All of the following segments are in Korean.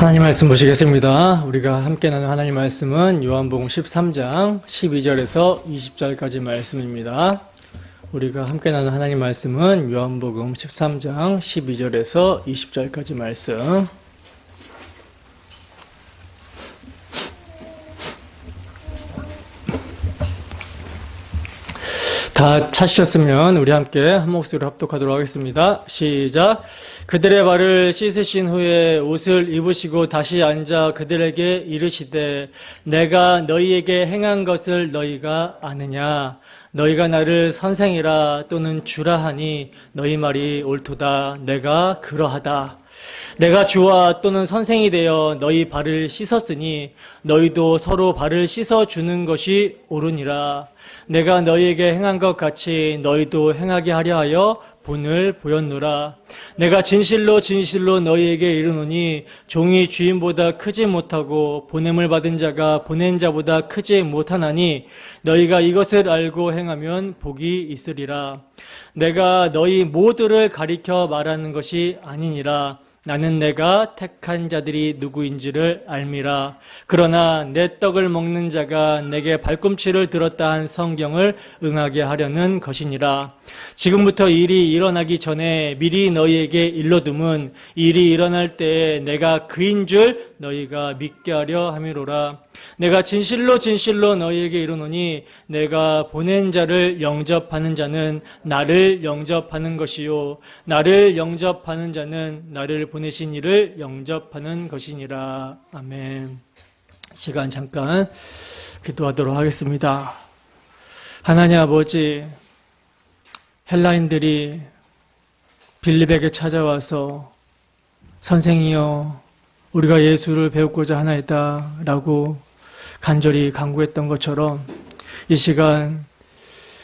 하나님 말씀 보시겠습니다. 우리가 함께 나눈 하나님 말씀은 요한복음 13장 12절에서 20절까지 말씀입니다. 우리가 함께 나눈 하나님 말씀은 요한복음 13장 12절에서 20절까지 말씀. 다 찾으셨으면 우리 함께 한 목소리로 합독하도록 하겠습니다. 시작. 그들의 발을 씻으신 후에 옷을 입으시고 다시 앉아 그들에게 이르시되 내가 너희에게 행한 것을 너희가 아느냐. 너희가 나를 선생이라 또는 주라 하니 너희 말이 옳도다. 내가 그러하다. 내가 주와 또는 선생이 되어 너희 발을 씻었으니 너희도 서로 발을 씻어주는 것이 옳으니라. 내가 너희에게 행한 것 같이 너희도 행하게 하려 하여 본을 보였노라. 내가 진실로 진실로 너희에게 이르노니 종이 주인보다 크지 못하고 보냄을 받은 자가 보낸 자보다 크지 못하나니 너희가 이것을 알고 행하면 복이 있으리라. 내가 너희 모두를 가리켜 말하는 것이 아니니라. 나는 내가 택한 자들이 누구인지를 알미라. 그러나 내 떡을 먹는 자가 내게 발꿈치를 들었다 한 성경을 응하게 하려는 것이니라. 지금부터 일이 일어나기 전에 미리 너희에게 일러둠은 일이 일어날 때에 내가 그인 줄 너희가 믿게 하려 함이로라. 내가 진실로 진실로 너희에게 이르노니 내가 보낸 자를 영접하는 자는 나를 영접하는 것이요 나를 영접하는 자는 나를 보내신 이를 영접하는 것이니라. 아멘. 시간 잠깐 기도하도록 하겠습니다. 하나님 아버지, 헬라인들이 빌립에게 찾아와서 선생이여 우리가 예수를 배우고자 하나이다 라고 간절히 간구했던 것처럼 이 시간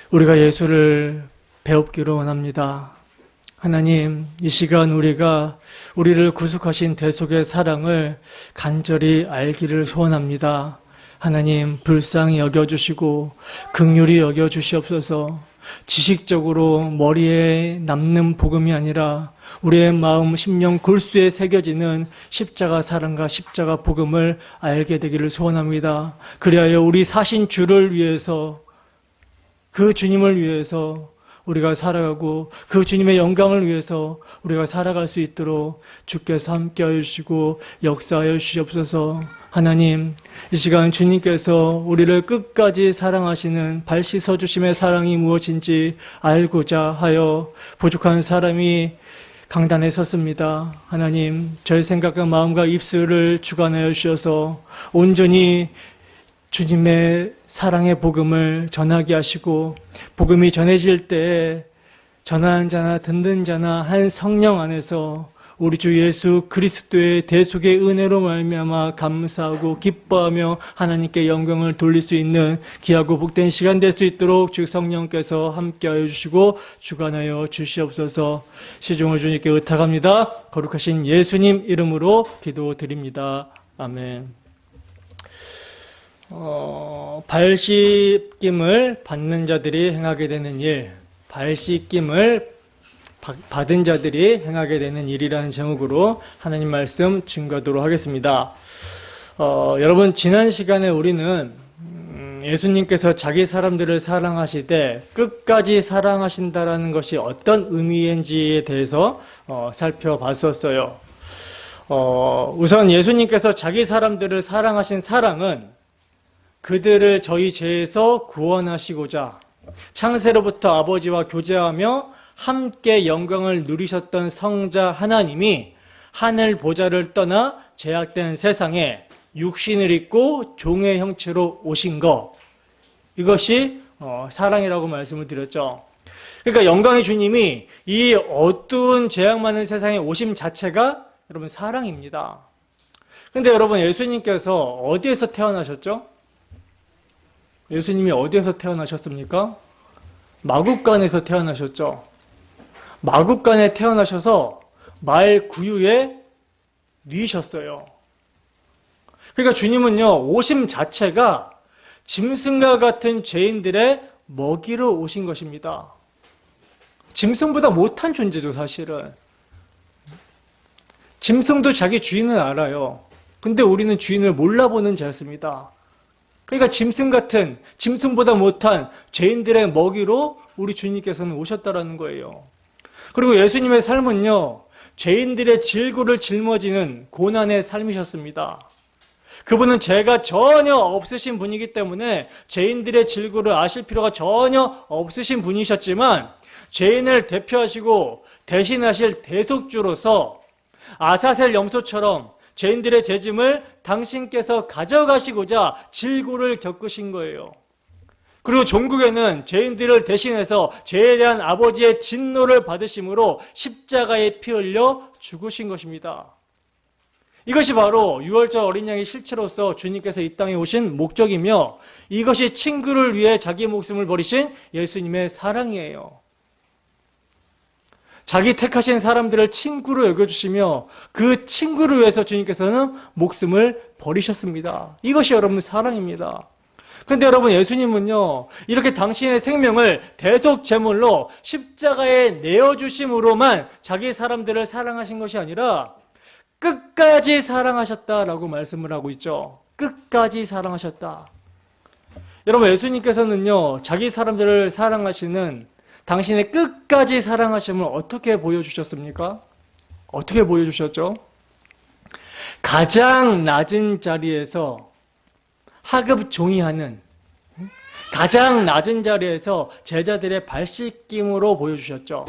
우리가 예수를 배웁기를 원합니다. 하나님, 이 시간 우리가 우리를 구속하신 대속의 사랑을 간절히 알기를 소원합니다. 하나님, 불쌍히 여겨주시고 긍휼히 여겨주시옵소서. 지식적으로 머리에 남는 복음이 아니라 우리의 마음, 심령, 골수에 새겨지는 십자가 사랑과 십자가 복음을 알게 되기를 소원합니다. 그리하여 우리 사신 주를 위해서, 그 주님을 위해서 우리가 살아가고 그 주님의 영광을 위해서 우리가 살아갈 수 있도록 주께서 함께하여 주시고 역사하여 주시옵소서. 하나님, 이 시간 주님께서 우리를 끝까지 사랑하시는 발 씻어주심의 사랑이 무엇인지 알고자 하여 부족한 사람이 강단에 섰습니다. 하나님, 저의 생각과 마음과 입술을 주관하여 주셔서 온전히 주님의 사랑의 복음을 전하게 하시고 복음이 전해질 때 전하는 자나 듣는 자나 한 성령 안에서 우리 주 예수 그리스도의 대속의 은혜로 말미암아 감사하고 기뻐하며 하나님께 영광을 돌릴 수 있는 귀하고 복된 시간 될 수 있도록 주 성령께서 함께하여 주시고 주관하여 주시옵소서. 시종을 주님께 의탁합니다. 거룩하신 예수님 이름으로 기도드립니다. 아멘. 발 씻김을 받는 자들이 행하게 되는 일, 발 씻김을 받은 자들이 행하게 되는 일이라는 제목으로 하나님 말씀 증거하도록 하겠습니다. 여러분, 지난 시간에 우리는 예수님께서 자기 사람들을 사랑하시되 끝까지 사랑하신다라는 것이 어떤 의미인지에 대해서 살펴봤었어요. 우선 예수님께서 자기 사람들을 사랑하신 사랑은 그들을 저희 죄에서 구원하시고자 창세로부터 아버지와 교제하며 함께 영광을 누리셨던 성자 하나님이 하늘 보좌를 떠나 죄악된 세상에 육신을 입고 종의 형체로 오신 것, 이것이 사랑이라고 말씀을 드렸죠. 그러니까 영광의 주님이 이 어두운 죄악 많은 세상에 오심 자체가 여러분 사랑입니다. 그런데 여러분, 예수님께서 어디에서 태어나셨죠? 예수님이 어디에서 태어나셨습니까? 마국간에서 태어나셨죠. 마국간에 태어나셔서 말 구유에 누이셨어요. 그러니까 주님은요, 오심 자체가 짐승과 같은 죄인들의 먹이로 오신 것입니다. 짐승보다 못한 존재죠, 사실은. 짐승도 자기 주인을 알아요. 근데 우리는 주인을 몰라보는 자였습니다. 그러니까 짐승보다 못한 죄인들의 먹이로 우리 주님께서는 오셨다라는 거예요. 그리고 예수님의 삶은요, 죄인들의 질고를 짊어지는 고난의 삶이셨습니다. 그분은 죄가 전혀 없으신 분이기 때문에 죄인들의 질고를 아실 필요가 전혀 없으신 분이셨지만, 죄인을 대표하시고 대신하실 대속주로서 아사셀 염소처럼 죄인들의 죄짐을 당신께서 가져가시고자 질고를 겪으신 거예요. 그리고 종국에는 죄인들을 대신해서 죄에 대한 아버지의 진노를 받으심으로 십자가에 피 흘려 죽으신 것입니다. 이것이 바로 유월절 어린 양의 실체로서 주님께서 이 땅에 오신 목적이며, 이것이 친구를 위해 자기 목숨을 버리신 예수님의 사랑이에요. 자기 택하신 사람들을 친구로 여겨주시며 그 친구를 위해서 주님께서는 목숨을 버리셨습니다. 이것이 여러분 사랑입니다. 근데 여러분, 예수님은요, 이렇게 당신의 생명을 대속 제물로 십자가에 내어주심으로만 자기 사람들을 사랑하신 것이 아니라 끝까지 사랑하셨다라고 말씀을 하고 있죠. 끝까지 사랑하셨다. 여러분, 예수님께서는요, 자기 사람들을 사랑하시는 당신의 끝까지 사랑하심을 어떻게 보여주셨습니까? 어떻게 보여주셨죠? 가장 낮은 자리에서 하급 종이하는, 가장 낮은 자리에서 제자들의 발 씻김으로 보여주셨죠.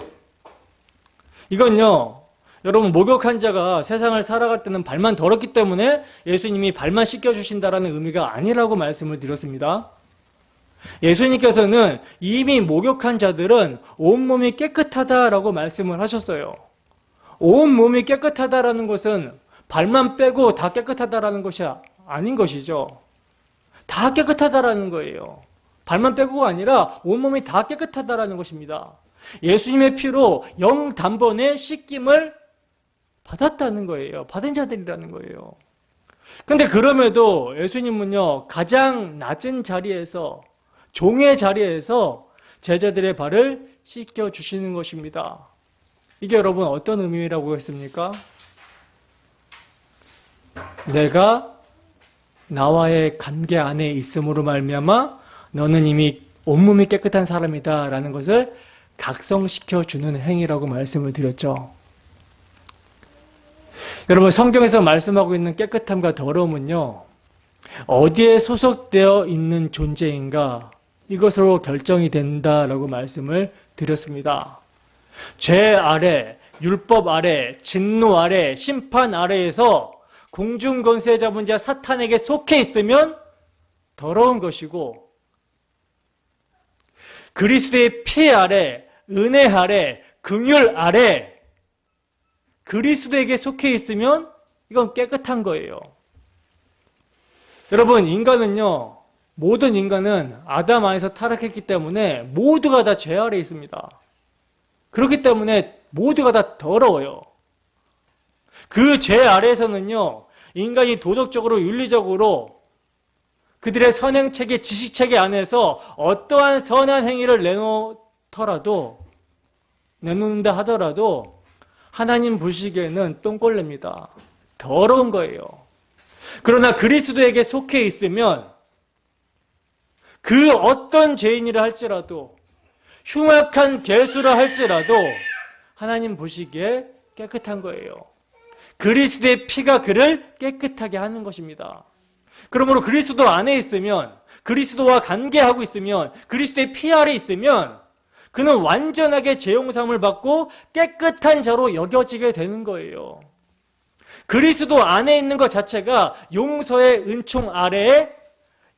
이건요, 여러분, 목욕한 자가 세상을 살아갈 때는 발만 더럽기 때문에 예수님이 발만 씻겨주신다라는 의미가 아니라고 말씀을 드렸습니다. 예수님께서는 이미 목욕한 자들은 온몸이 깨끗하다라고 말씀을 하셨어요. 온몸이 깨끗하다라는 것은 발만 빼고 다 깨끗하다라는 것이 아닌 것이죠. 다 깨끗하다라는 거예요. 발만 빼고가 아니라 온몸이 다 깨끗하다라는 것입니다. 예수님의 피로 영 단번에 씻김을 받았다는 거예요. 받은 자들이라는 거예요. 근데 그럼에도 예수님은요, 가장 낮은 자리에서, 종의 자리에서 제자들의 발을 씻겨주시는 것입니다. 이게 여러분 어떤 의미라고 했습니까? 내가 나와의 관계 안에 있음으로 말미암아 너는 이미 온몸이 깨끗한 사람이다 라는 것을 각성시켜주는 행위라고 말씀을 드렸죠. 여러분, 성경에서 말씀하고 있는 깨끗함과 더러움은요, 어디에 소속되어 있는 존재인가, 이것으로 결정이 된다라고 말씀을 드렸습니다. 죄 아래, 율법 아래, 진노 아래, 심판 아래에서 공중권세 잡은 자 사탄에게 속해 있으면 더러운 것이고, 그리스도의 피 아래, 은혜 아래, 긍휼 아래 그리스도에게 속해 있으면 이건 깨끗한 거예요. 여러분, 인간은요, 모든 인간은 아담 안에서 타락했기 때문에 모두가 다 죄 아래 있습니다. 그렇기 때문에 모두가 다 더러워요. 그 죄 아래에서는요, 인간이 도덕적으로, 윤리적으로 그들의 선행체계, 지식체계 안에서 어떠한 선한 행위를 내놓는다 하더라도 하나님 보시기에는 똥걸레입니다. 더러운 거예요. 그러나 그리스도에게 속해 있으면 그 어떤 죄인이라 할지라도, 흉악한 개수라 할지라도 하나님 보시기에 깨끗한 거예요. 그리스도의 피가 그를 깨끗하게 하는 것입니다. 그러므로 그리스도 안에 있으면, 그리스도와 관계하고 있으면, 그리스도의 피 아래 있으면 그는 완전하게 죄용삼을 받고 깨끗한 자로 여겨지게 되는 거예요. 그리스도 안에 있는 것 자체가 용서의 은총 아래에,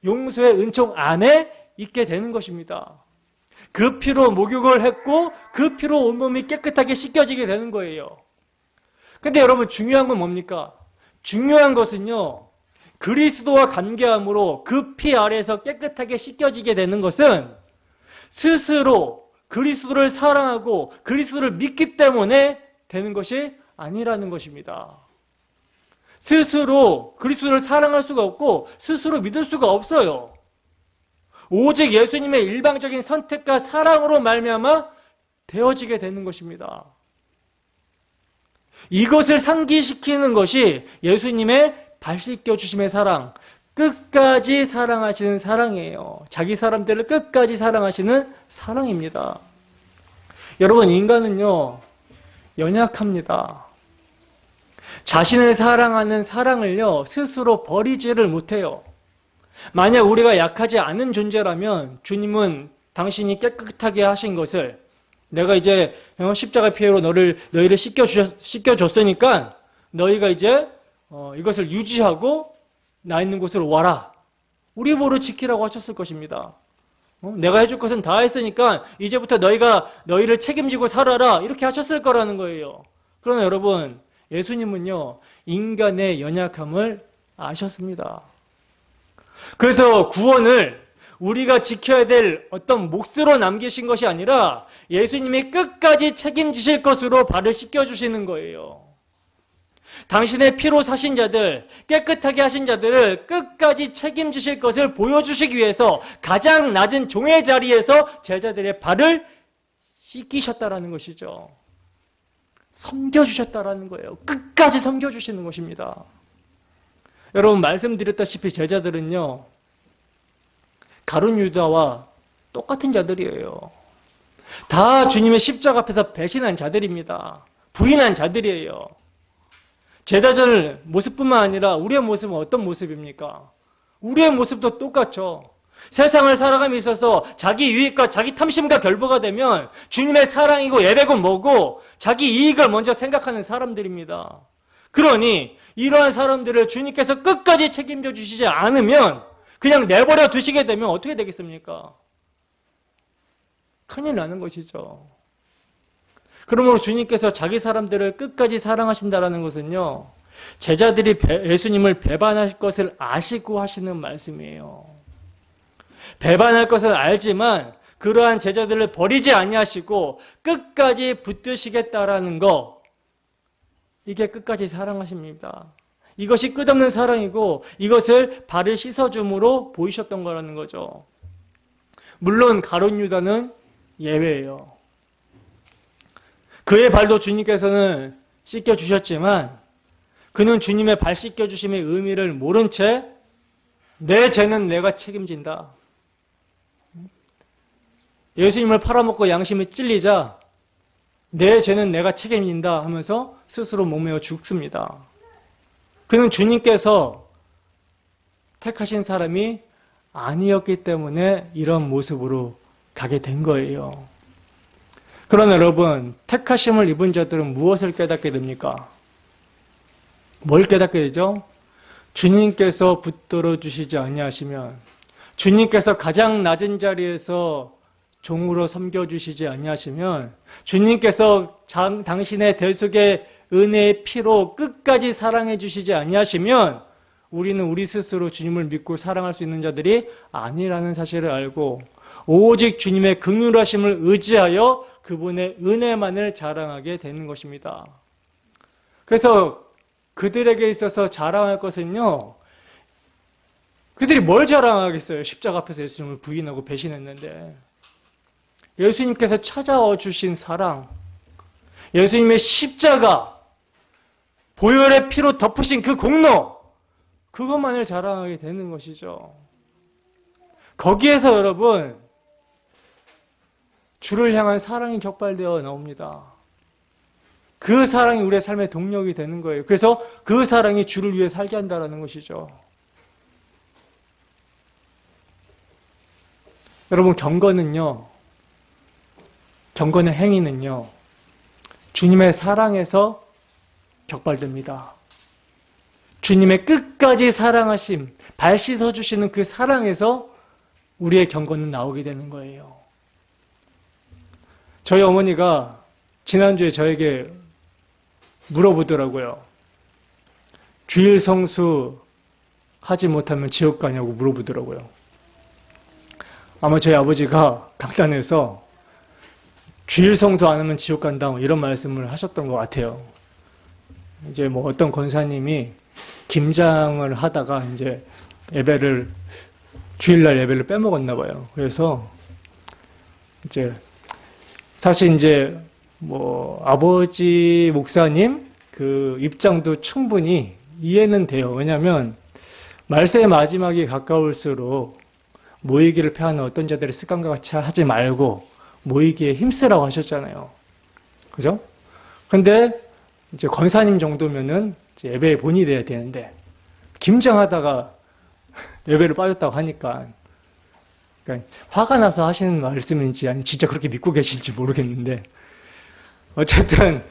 용서의 은총 안에 있게 되는 것입니다. 그 피로 목욕을 했고 그 피로 온몸이 깨끗하게 씻겨지게 되는 거예요. 근데 여러분, 중요한 건 뭡니까? 중요한 것은요, 그리스도와 관계함으로 그 피 아래에서 깨끗하게 씻겨지게 되는 것은 스스로 그리스도를 사랑하고 그리스도를 믿기 때문에 되는 것이 아니라는 것입니다. 스스로 그리스도를 사랑할 수가 없고 스스로 믿을 수가 없어요. 오직 예수님의 일방적인 선택과 사랑으로 말미암아 되어지게 되는 것입니다. 이것을 상기시키는 것이 예수님의 발 씻겨주심의 사랑, 끝까지 사랑하시는 사랑이에요. 자기 사람들을 끝까지 사랑하시는 사랑입니다. 여러분, 인간은요, 연약합니다. 자신을 사랑하는 사랑을요, 스스로 버리지를 못해요. 만약 우리가 약하지 않은 존재라면 주님은 당신이 깨끗하게 하신 것을 내가 이제 십자가 피해로 너희를 씻겨줬으니까 너희가 이제 이것을 유지하고 나 있는 곳으로 와라. 우리 보를 지키라고 하셨을 것입니다. 내가 해줄 것은 다 했으니까 이제부터 너희를 책임지고 살아라. 이렇게 하셨을 거라는 거예요. 그러나 여러분, 예수님은요, 인간의 연약함을 아셨습니다. 그래서 구원을 우리가 지켜야 될 어떤 몫으로 남기신 것이 아니라 예수님이 끝까지 책임지실 것으로 발을 씻겨주시는 거예요. 당신의 피로 사신 자들, 깨끗하게 하신 자들을 끝까지 책임지실 것을 보여주시기 위해서 가장 낮은 종의 자리에서 제자들의 발을 씻기셨다라는 것이죠. 섬겨주셨다라는 거예요. 끝까지 섬겨주시는 것입니다. 여러분, 말씀드렸다시피 제자들은요, 가룟 유다와 똑같은 자들이에요. 다 주님의 십자가 앞에서 배신한 자들입니다. 부인한 자들이에요. 제자들 모습뿐만 아니라 우리의 모습은 어떤 모습입니까? 우리의 모습도 똑같죠. 세상을 살아감에 있어서 자기 유익과 자기 탐심과 결부가 되면 주님의 사랑이고 예배고 뭐고 자기 이익을 먼저 생각하는 사람들입니다. 그러니 이러한 사람들을 주님께서 끝까지 책임져 주시지 않으면 그냥 내버려 두시게 되면 어떻게 되겠습니까? 큰일 나는 것이죠. 그러므로 주님께서 자기 사람들을 끝까지 사랑하신다는 것은요, 제자들이 예수님을 배반할 것을 아시고 하시는 말씀이에요. 배반할 것을 알지만 그러한 제자들을 버리지 아니하시고 끝까지 붙드시겠다라는 거, 이게 끝까지 사랑하십니다. 이것이 끝없는 사랑이고 이것을 발을 씻어줌으로 보이셨던 거라는 거죠. 물론 가룟 유다는 예외예요. 그의 발도 주님께서는 씻겨주셨지만 그는 주님의 발 씻겨주심의 의미를 모른 채 내 죄는 내가 책임진다. 예수님을 팔아먹고 양심이 찔리자 내 죄는 내가 책임진다 하면서 스스로 목매어 죽습니다. 그는 주님께서 택하신 사람이 아니었기 때문에 이런 모습으로 가게 된 거예요. 그러나 여러분, 택하심을 입은 자들은 무엇을 깨닫게 됩니까? 뭘 깨닫게 되죠? 주님께서 붙들어 주시지 아니하시면, 주님께서 가장 낮은 자리에서 종으로 섬겨주시지 아니하시면, 주님께서 당신의 대속의 은혜의 피로 끝까지 사랑해 주시지 아니하시면 우리는 우리 스스로 주님을 믿고 사랑할 수 있는 자들이 아니라는 사실을 알고 오직 주님의 긍휼하심을 의지하여 그분의 은혜만을 자랑하게 되는 것입니다. 그래서 그들에게 있어서 자랑할 것은요, 그들이 뭘 자랑하겠어요? 십자가 앞에서 예수님을 부인하고 배신했는데. 예수님께서 찾아와 주신 사랑, 예수님의 십자가, 보혈의 피로 덮으신 그 공로, 그것만을 자랑하게 되는 것이죠. 거기에서 여러분, 주를 향한 사랑이 격발되어 나옵니다. 그 사랑이 우리의 삶의 동력이 되는 거예요. 그래서 그 사랑이 주를 위해 살게 한다는 것이죠. 여러분, 경건의 행위는요, 주님의 사랑에서 격발됩니다. 주님의 끝까지 사랑하심, 발 씻어주시는 그 사랑에서 우리의 경건은 나오게 되는 거예요. 저희 어머니가 지난주에 저에게 물어보더라고요. 주일 성수 하지 못하면 지옥 가냐고 물어보더라고요. 아마 저희 아버지가 강단에서 주일 성수 안 하면 지옥 간다 이런 말씀을 하셨던 것 같아요. 이제 뭐 어떤 권사님이 김장을 하다가 이제 주일날 예배를 빼먹었나 봐요. 그래서 이제 사실 이제 뭐 아버지 목사님 그 입장도 충분히 이해는 돼요. 왜냐하면 말세의 마지막이 가까울수록 모이기를 패하는 어떤 자들의 습관과 같이 하지 말고 모이기에 힘쓰라고 하셨잖아요. 그죠? 근데 이제 권사님 정도면은 이제 예배에 본이 돼야 되는데 김장하다가 예배를 빠졌다고 하니까 그러니까 화가 나서 하시는 말씀인지 아니면 진짜 그렇게 믿고 계실지 모르겠는데 어쨌든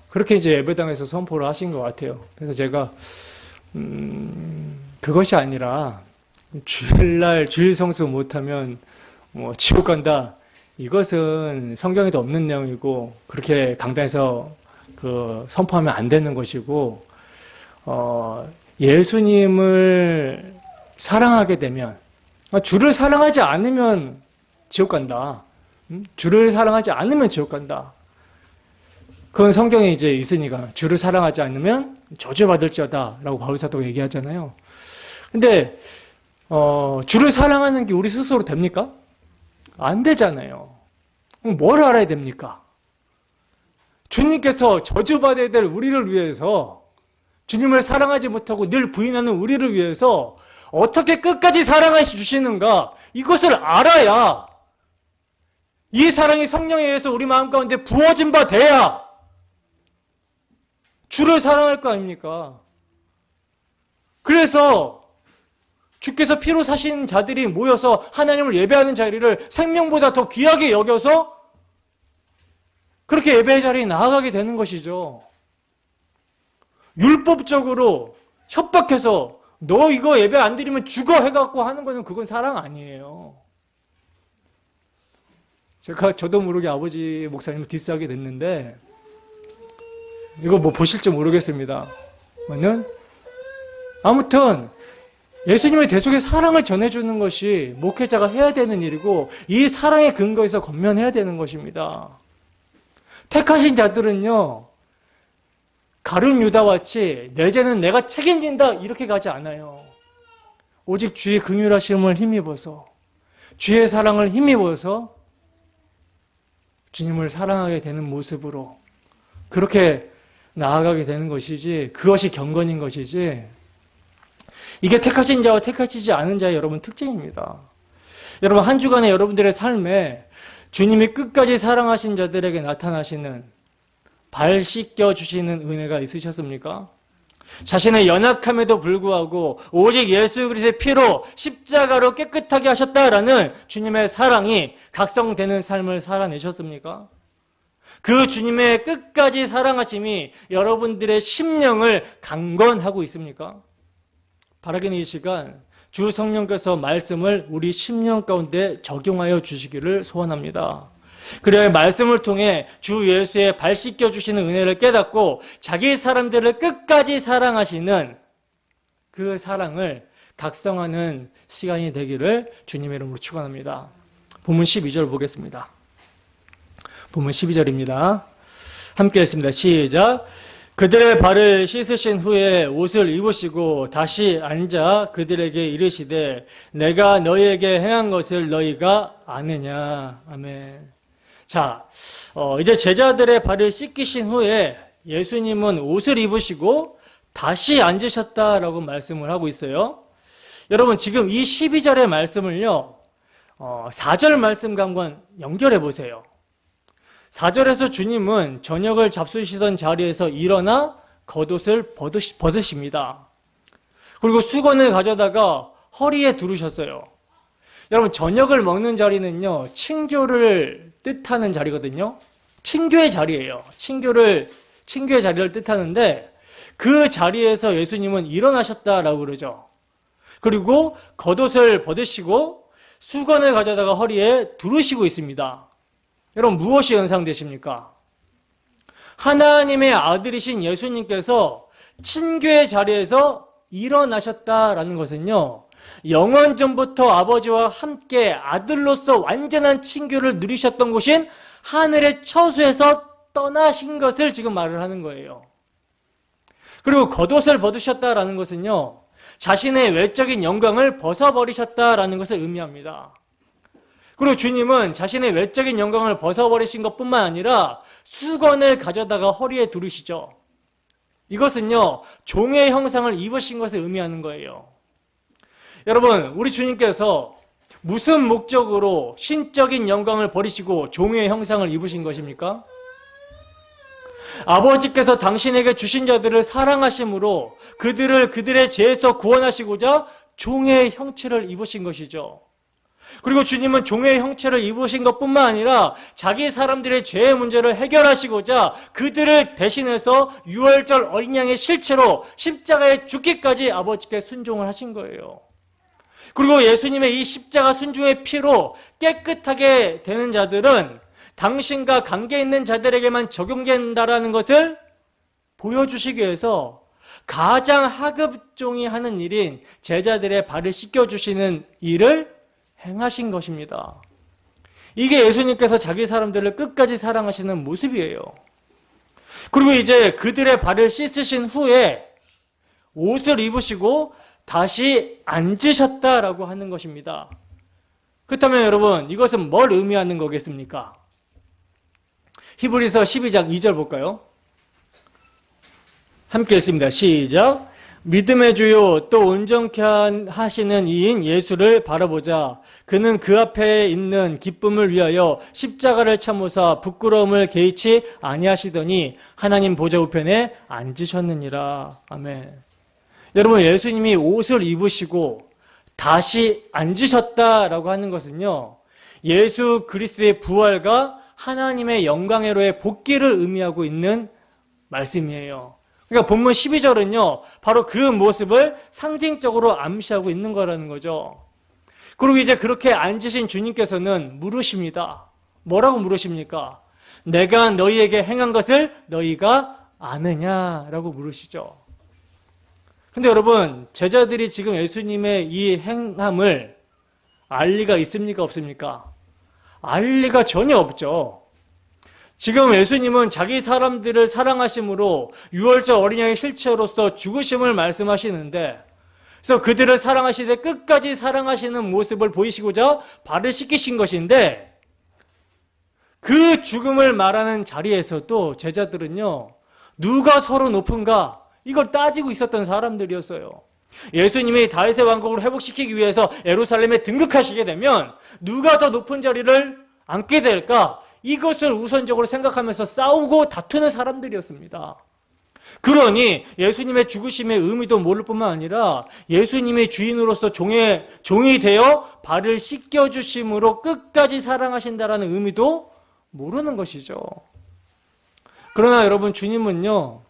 그렇게 이제 예배당에서 선포를 하신 것 같아요. 그래서 제가 그것이 아니라 주일날 주일 성수 못하면 뭐 지옥 간다. 이것은 성경에도 없는 내용이고 그렇게 강단에서 그 선포하면 안 되는 것이고 예수님을 사랑하게 되면 주를 사랑하지 않으면 지옥 간다. 주를 사랑하지 않으면 지옥 간다. 그건 성경에 이제 있으니까 주를 사랑하지 않으면 저주받을지어다 라고 바울 사도가 얘기하잖아요. 근데 주를 사랑하는 게 우리 스스로 됩니까? 안 되잖아요. 그럼 뭘 알아야 됩니까? 주님께서 저주받아야 될 우리를 위해서 주님을 사랑하지 못하고 늘 부인하는 우리를 위해서 어떻게 끝까지 사랑하시 주시는가 이것을 알아야 이 사랑이 성령에 의해서 우리 마음 가운데 부어진 바 돼야 주를 사랑할 거 아닙니까? 그래서 주께서 피로 사신 자들이 모여서 하나님을 예배하는 자리를 생명보다 더 귀하게 여겨서 그렇게 예배의 자리에 나아가게 되는 것이죠. 율법적으로 협박해서 너 이거 예배 안 드리면 죽어 해갖고 하는 거는 그건 사랑 아니에요. 저도 모르게 아버지 목사님을 디스하게 됐는데 이거 뭐 보실지 모르겠습니다. 아무튼 예수님의 대속의 사랑을 전해주는 것이 목회자가 해야 되는 일이고 이 사랑의 근거에서 건면해야 되는 것입니다. 택하신 자들은요 가룟 유다같이 내 죄는 내가 책임진다 이렇게 가지 않아요. 오직 주의 긍휼하심을 힘입어서 주의 사랑을 힘입어서 주님을 사랑하게 되는 모습으로 그렇게 나아가게 되는 것이지 그것이 경건인 것이지 이게 택하신 자와 택하시지 않은 자의 여러분 특징입니다. 여러분 한 주간의 여러분들의 삶에 주님이 끝까지 사랑하신 자들에게 나타나시는 발 씻겨주시는 은혜가 있으셨습니까? 자신의 연약함에도 불구하고 오직 예수 그리스도의 피로 십자가로 깨끗하게 하셨다라는 주님의 사랑이 각성되는 삶을 살아내셨습니까? 그 주님의 끝까지 사랑하심이 여러분들의 심령을 강건하고 있습니까? 바라기는 이 시간 주 성령께서 말씀을 우리 심령 가운데 적용하여 주시기를 소원합니다. 그래야 말씀을 통해 주 예수의 발 씻겨주시는 은혜를 깨닫고 자기 사람들을 끝까지 사랑하시는 그 사랑을 각성하는 시간이 되기를 주님의 이름으로 축원합니다. 본문 12절 보겠습니다. 본문 12절입니다. 함께 했습니다. 시작. 그들의 발을 씻으신 후에 옷을 입으시고 다시 앉아 그들에게 이르시되 내가 너희에게 행한 것을 너희가 아느냐. 아멘. 자, 이제 제자들의 발을 씻기신 후에 예수님은 옷을 입으시고 다시 앉으셨다라고 말씀을 하고 있어요. 여러분 지금 이 12절의 말씀을요 4절 말씀과 한번 연결해 보세요. 4절에서 주님은 저녁을 잡수시던 자리에서 일어나 겉옷을 벗으십니다. 그리고 수건을 가져다가 허리에 두르셨어요. 여러분 저녁을 먹는 자리는요 친교를 뜻하는 자리거든요. 친교의 자리예요. 친교의 자리를 뜻하는데 그 자리에서 예수님은 일어나셨다라고 그러죠. 그리고 겉옷을 벗으시고 수건을 가져다가 허리에 두르시고 있습니다. 여러분 무엇이 연상되십니까? 하나님의 아들이신 예수님께서 친교의 자리에서 일어나셨다라는 것은요 영원전부터 아버지와 함께 아들로서 완전한 친교를 누리셨던 곳인 하늘의 처소에서 떠나신 것을 지금 말을 하는 거예요. 그리고 겉옷을 벗으셨다라는 것은요 자신의 외적인 영광을 벗어버리셨다라는 것을 의미합니다. 그리고 주님은 자신의 외적인 영광을 벗어버리신 것뿐만 아니라 수건을 가져다가 허리에 두르시죠. 이것은요, 종의 형상을 입으신 것을 의미하는 거예요. 여러분, 우리 주님께서 무슨 목적으로 신적인 영광을 버리시고 종의 형상을 입으신 것입니까? 아버지께서 당신에게 주신 자들을 사랑하심으로 그들을 그들의 죄에서 구원하시고자 종의 형체를 입으신 것이죠. 그리고 주님은 종의 형체를 입으신 것뿐만 아니라 자기 사람들의 죄의 문제를 해결하시고자 그들을 대신해서 유월절 어린 양의 실체로 십자가에 죽기까지 아버지께 순종을 하신 거예요. 그리고 예수님의 이 십자가 순종의 피로 깨끗하게 되는 자들은 당신과 관계 있는 자들에게만 적용된다라는 것을 보여주시기 위해서 가장 하급종이 하는 일인 제자들의 발을 씻겨주시는 일을 행하신 것입니다. 이게 예수님께서 자기 사람들을 끝까지 사랑하시는 모습이에요. 그리고 이제 그들의 발을 씻으신 후에 옷을 입으시고 다시 앉으셨다라고 하는 것입니다. 그렇다면 여러분, 이것은 뭘 의미하는 거겠습니까? 히브리서 12장 2절 볼까요? 함께 읽습니다. 시작. 믿음의 주요 또 온전케 하시는 이인 예수를 바라보자. 그는 그 앞에 있는 기쁨을 위하여 십자가를 참으사 부끄러움을 개의치 아니하시더니 하나님 보좌 우편에 앉으셨느니라. 아멘. 여러분, 예수님이 옷을 입으시고 다시 앉으셨다라고 하는 것은요, 예수 그리스도의 부활과 하나님의 영광으로의 복귀를 의미하고 있는 말씀이에요. 그러니까 본문 12절은요, 바로 그 모습을 상징적으로 암시하고 있는 거라는 거죠. 그리고 이제 그렇게 앉으신 주님께서는 물으십니다. 뭐라고 물으십니까? 내가 너희에게 행한 것을 너희가 아느냐라고 물으시죠. 근데 여러분, 제자들이 지금 예수님의 이 행함을 알 리가 있습니까? 없습니까? 알 리가 전혀 없죠. 지금 예수님은 자기 사람들을 사랑하심으로 유월절 어린 양의 실체로서 죽으심을 말씀하시는데, 그래서 그들을 사랑하시되 끝까지 사랑하시는 모습을 보이시고자 발을 씻기신 것인데, 그 죽음을 말하는 자리에서도 제자들은요, 누가 서로 높은가 이걸 따지고 있었던 사람들이었어요. 예수님이 다윗의 왕국을 회복시키기 위해서 예루살렘에 등극하시게 되면 누가 더 높은 자리를 앉게 될까, 이것을 우선적으로 생각하면서 싸우고 다투는 사람들이었습니다. 그러니 예수님의 죽으심의 의미도 모를 뿐만 아니라 예수님의 주인으로서 종이 되어 발을 씻겨주심으로 끝까지 사랑하신다라는 의미도 모르는 것이죠. 그러나 여러분, 주님은요,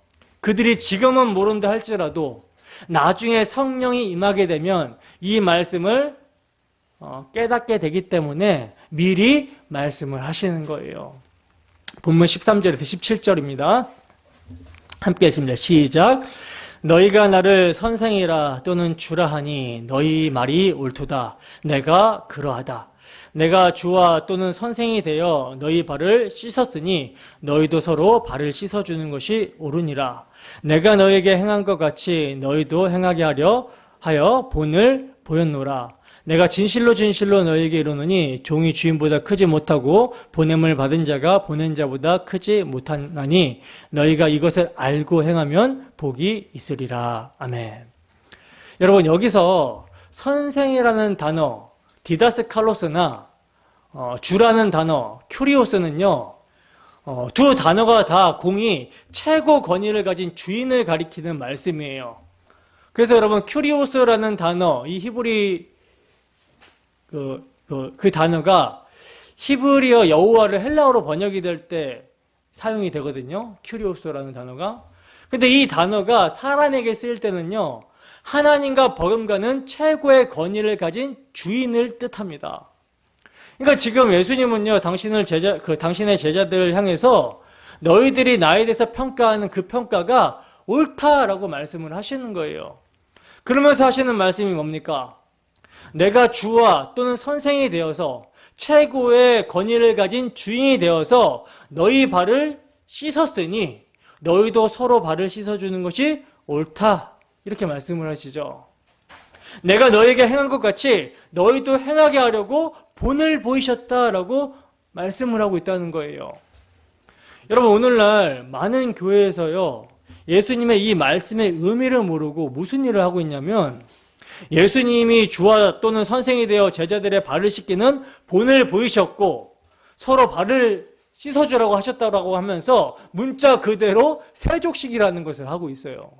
그들이 지금은 모른다 할지라도 나중에 성령이 임하게 되면 이 말씀을 깨닫게 되기 때문에 미리 말씀을 하시는 거예요. 본문 13절에서 17절입니다. 함께 했습니다. 시작. 너희가 나를 선생이라 또는 주라 하니 너희 말이 옳도다. 내가 그러하다. 내가 주와 또는 선생이 되어 너희 발을 씻었으니 너희도 서로 발을 씻어주는 것이 옳으니라. 내가 너희에게 행한 것 같이 너희도 행하게 하여 본을 보였노라. 내가 진실로 진실로 너희에게 이르노니 종이 주인보다 크지 못하고 보냄을 받은 자가 보낸 자보다 크지 못하나니 너희가 이것을 알고 행하면 복이 있으리라. 아멘. 여러분, 여기서 선생이라는 단어, 디다스 칼로스나 주라는 단어, 큐리오스는요, 두 단어가 다 공이 최고 권위를 가진 주인을 가리키는 말씀이에요. 그래서 여러분, 큐리오스라는 단어, 이 히브리 그 단어가 히브리어 여호와를 헬라어로 번역이 될 때 사용이 되거든요. 큐리오스라는 단어가. 근데 이 단어가 사람에게 쓰일 때는요, 하나님과 버금가는 최고의 권위를 가진 주인을 뜻합니다. 그러니까 지금 예수님은요, 당신의 제자들을 향해서 너희들이 나에 대해서 평가하는 그 평가가 옳다라고 말씀을 하시는 거예요. 그러면서 하시는 말씀이 뭡니까? 내가 주와 또는 선생이 되어서 최고의 권위를 가진 주인이 되어서 너희 발을 씻었으니 너희도 서로 발을 씻어주는 것이 옳다. 이렇게 말씀을 하시죠. 내가 너에게 행한 것 같이 너희도 행하게 하려고 본을 보이셨다라고 말씀을 하고 있다는 거예요. 여러분, 오늘날 많은 교회에서요, 예수님의 이 말씀의 의미를 모르고 무슨 일을 하고 있냐면 예수님이 주와 또는 선생이 되어 제자들의 발을 씻기는 본을 보이셨고 서로 발을 씻어주라고 하셨다고 하면서 문자 그대로 세족식이라는 것을 하고 있어요.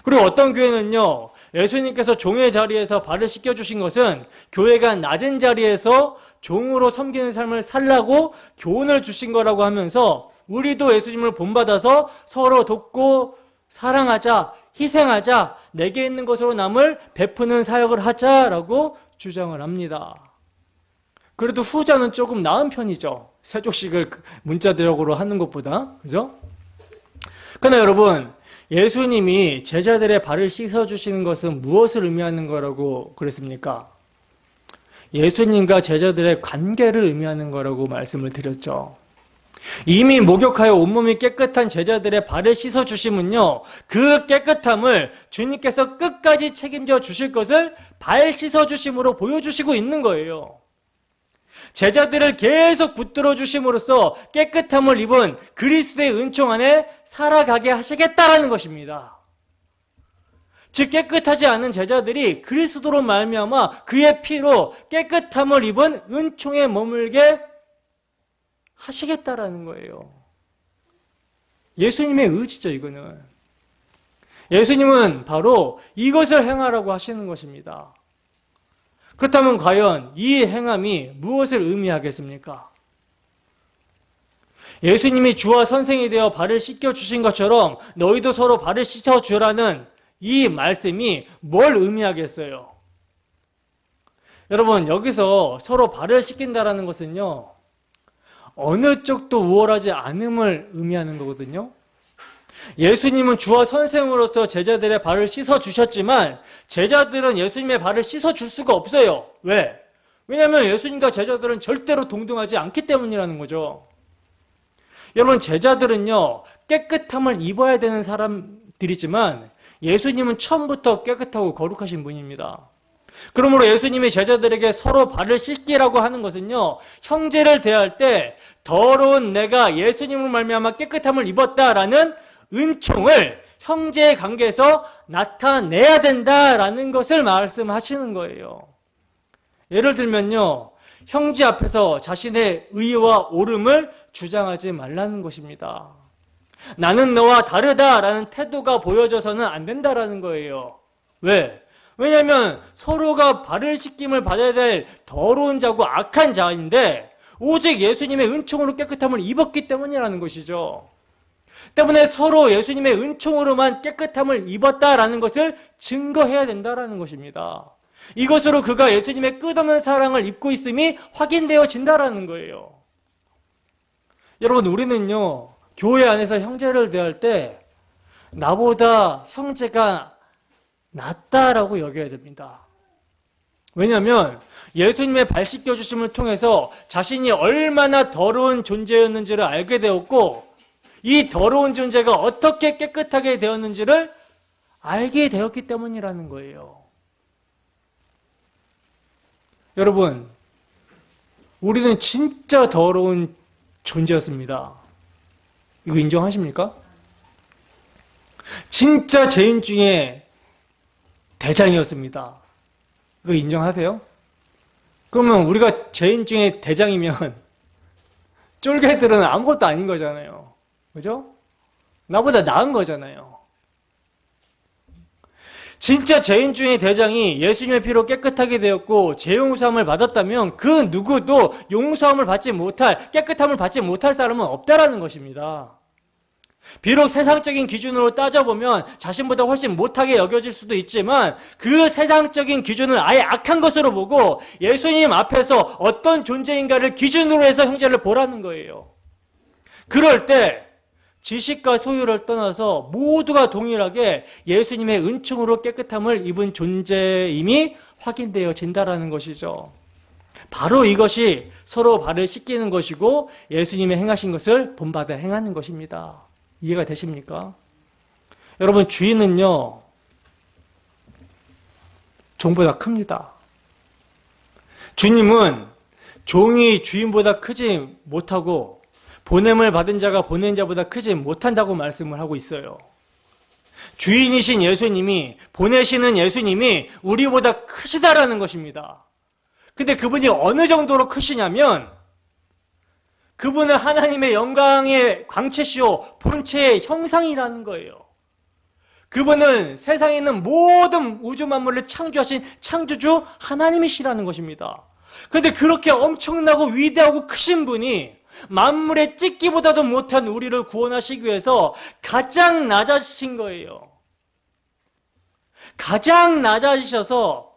그리고 어떤 교회는요, 예수님께서 종의 자리에서 발을 씻겨주신 것은 교회가 낮은 자리에서 종으로 섬기는 삶을 살라고 교훈을 주신 거라고 하면서 우리도 예수님을 본받아서 서로 돕고 사랑하자, 희생하자, 내게 있는 것으로 남을 베푸는 사역을 하자라고 주장을 합니다. 그래도 후자는 조금 나은 편이죠. 세족식을 문자대역으로 하는 것보다. 그죠? 그러나 여러분, 예수님이 제자들의 발을 씻어주시는 것은 무엇을 의미하는 거라고 그랬습니까? 예수님과 제자들의 관계를 의미하는 거라고 말씀을 드렸죠. 이미 목욕하여 온몸이 깨끗한 제자들의 발을 씻어주심은요, 그 깨끗함을 주님께서 끝까지 책임져 주실 것을 발 씻어주심으로 보여주시고 있는 거예요. 제자들을 계속 붙들어 주심으로써 깨끗함을 입은 그리스도의 은총 안에 살아가게 하시겠다라는 것입니다. 즉 깨끗하지 않은 제자들이 그리스도로 말미암아 그의 피로 깨끗함을 입은 은총에 머물게 하시겠다라는 거예요. 예수님의 의지죠, 이거는. 예수님은 바로 이것을 행하라고 하시는 것입니다. 그렇다면 과연 이 행함이 무엇을 의미하겠습니까? 예수님이 주와 선생이 되어 발을 씻겨주신 것처럼 너희도 서로 발을 씻어주라는 이 말씀이 뭘 의미하겠어요? 여러분, 여기서 서로 발을 씻긴다라는 것은요, 어느 쪽도 우월하지 않음을 의미하는 거거든요. 예수님은 주와 선생으로서 제자들의 발을 씻어주셨지만 제자들은 예수님의 발을 씻어줄 수가 없어요. 왜? 왜냐하면 예수님과 제자들은 절대로 동등하지 않기 때문이라는 거죠. 여러분, 제자들은요, 깨끗함을 입어야 되는 사람들이지만 예수님은 처음부터 깨끗하고 거룩하신 분입니다. 그러므로 예수님이 제자들에게 서로 발을 씻기라고 하는 것은요, 형제를 대할 때 더러운 내가 예수님을 말미암아 깨끗함을 입었다라는 은총을 형제의 관계에서 나타내야 된다라는 것을 말씀하시는 거예요. 예를 들면요, 형제 앞에서 자신의 의와 옳음을 주장하지 말라는 것입니다. 나는 너와 다르다라는 태도가 보여져서는 안 된다라는 거예요. 왜? 왜냐하면 서로가 발을 씻김을 받아야 될 더러운 자고 악한 자인데 오직 예수님의 은총으로 깨끗함을 입었기 때문이라는 것이죠. 때문에 서로 예수님의 은총으로만 깨끗함을 입었다라는 것을 증거해야 된다라는 것입니다. 이것으로 그가 예수님의 끝없는 사랑을 입고 있음이 확인되어진다라는 거예요. 여러분, 우리는요, 교회 안에서 형제를 대할 때 나보다 형제가 낫다라고 여겨야 됩니다. 왜냐하면 예수님의 발 씻겨주심을 통해서 자신이 얼마나 더러운 존재였는지를 알게 되었고 이 더러운 존재가 어떻게 깨끗하게 되었는지를 알게 되었기 때문이라는 거예요. 여러분, 우리는 진짜 더러운 존재였습니다. 이거 인정하십니까? 진짜 죄인 중에 대장이었습니다. 이거 인정하세요? 그러면 우리가 죄인 중에 대장이면 쫄개들은 아무것도 아닌 거잖아요. 그죠? 나보다 나은 거잖아요. 진짜 죄인 중에 대장이 예수님의 피로 깨끗하게 되었고 죄용서함을 받았다면 그 누구도 용서함을 받지 못할, 깨끗함을 받지 못할 사람은 없다라는 것입니다. 비록 세상적인 기준으로 따져보면 자신보다 훨씬 못하게 여겨질 수도 있지만 그 세상적인 기준을 아예 악한 것으로 보고 예수님 앞에서 어떤 존재인가를 기준으로 해서 형제를 보라는 거예요. 그럴 때 지식과 소유를 떠나서 모두가 동일하게 예수님의 은총으로 깨끗함을 입은 존재임이 확인되어진다라는 것이죠. 바로 이것이 서로 발을 씻기는 것이고 예수님의 행하신 것을 본받아 행하는 것입니다. 이해가 되십니까? 여러분, 주인은요, 종보다 큽니다. 주님은 종이 주인보다 크지 못하고 보냄을 받은 자가 보낸 자보다 크지 못한다고 말씀을 하고 있어요. 주인이신 예수님이, 보내시는 예수님이 우리보다 크시다라는 것입니다. 근데 그분이 어느 정도로 크시냐면 그분은 하나님의 영광의 광채시오 본체의 형상이라는 거예요. 그분은 세상에 있는 모든 우주 만물을 창조하신 창조주 하나님이시라는 것입니다. 그런데 그렇게 엄청나고 위대하고 크신 분이 만물의 찍기보다도 못한 우리를 구원하시기 위해서 가장 낮아지신 거예요. 가장 낮아지셔서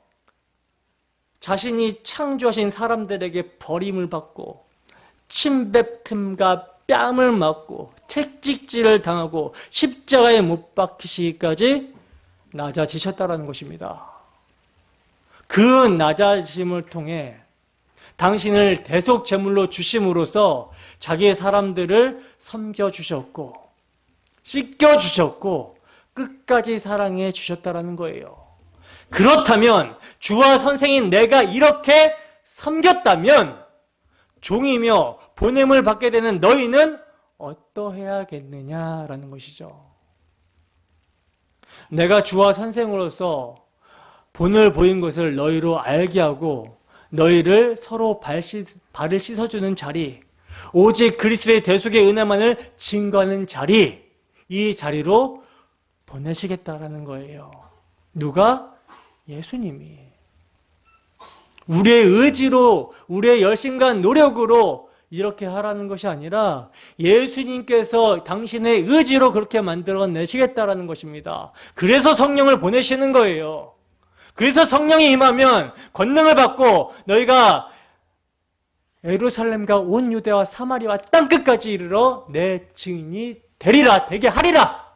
자신이 창조하신 사람들에게 버림을 받고 침뱉음과 뺨을 맞고 채찍질을 당하고 십자가에 못 박히시기까지 낮아지셨다는 것입니다. 그 낮아짐을 통해 당신을 대속 제물로 주심으로써 자기의 사람들을 섬겨주셨고 씻겨주셨고 끝까지 사랑해 주셨다는 거예요. 그렇다면 주와 선생인 내가 이렇게 섬겼다면 종이며 보냄을 받게 되는 너희는 어떠해야겠느냐라는 것이죠. 내가 주와 선생으로서 본을 보인 것을 너희로 알게 하고 너희를 서로 발을 씻어주는 자리, 오직 그리스도의 대속의 은혜만을 증거하는 자리, 이 자리로 보내시겠다라는 거예요. 누가? 예수님이. 우리의 의지로, 우리의 열심과 노력으로 이렇게 하라는 것이 아니라 예수님께서 당신의 의지로 그렇게 만들어내시겠다라는 것입니다. 그래서 성령을 보내시는 거예요. 그래서 성령이 임하면 권능을 받고 너희가 예루살렘과 온 유대와 사마리아와 땅끝까지 이르러 내 증인이 되게 하리라.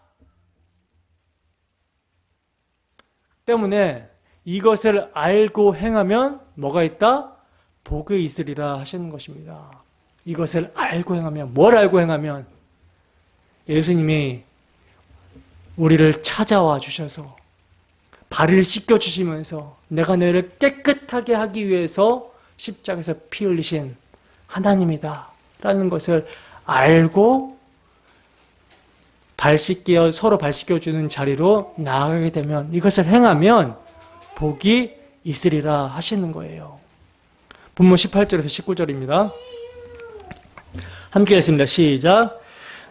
때문에 이것을 알고 행하면 뭐가 있다? 복이 있으리라 하시는 것입니다. 이것을 알고 행하면, 뭘 알고 행하면? 예수님이 우리를 찾아와 주셔서 발을 씻겨주시면서 내가 너희를 깨끗하게 하기 위해서 십자가에서 피 흘리신 하나님이다 라는 것을 알고 서로 발 씻겨주는 자리로 나아가게 되면, 이것을 행하면 복이 있으리라 하시는 거예요. 본문 18절에서 19절입니다. 함께 읽습니다. 시작.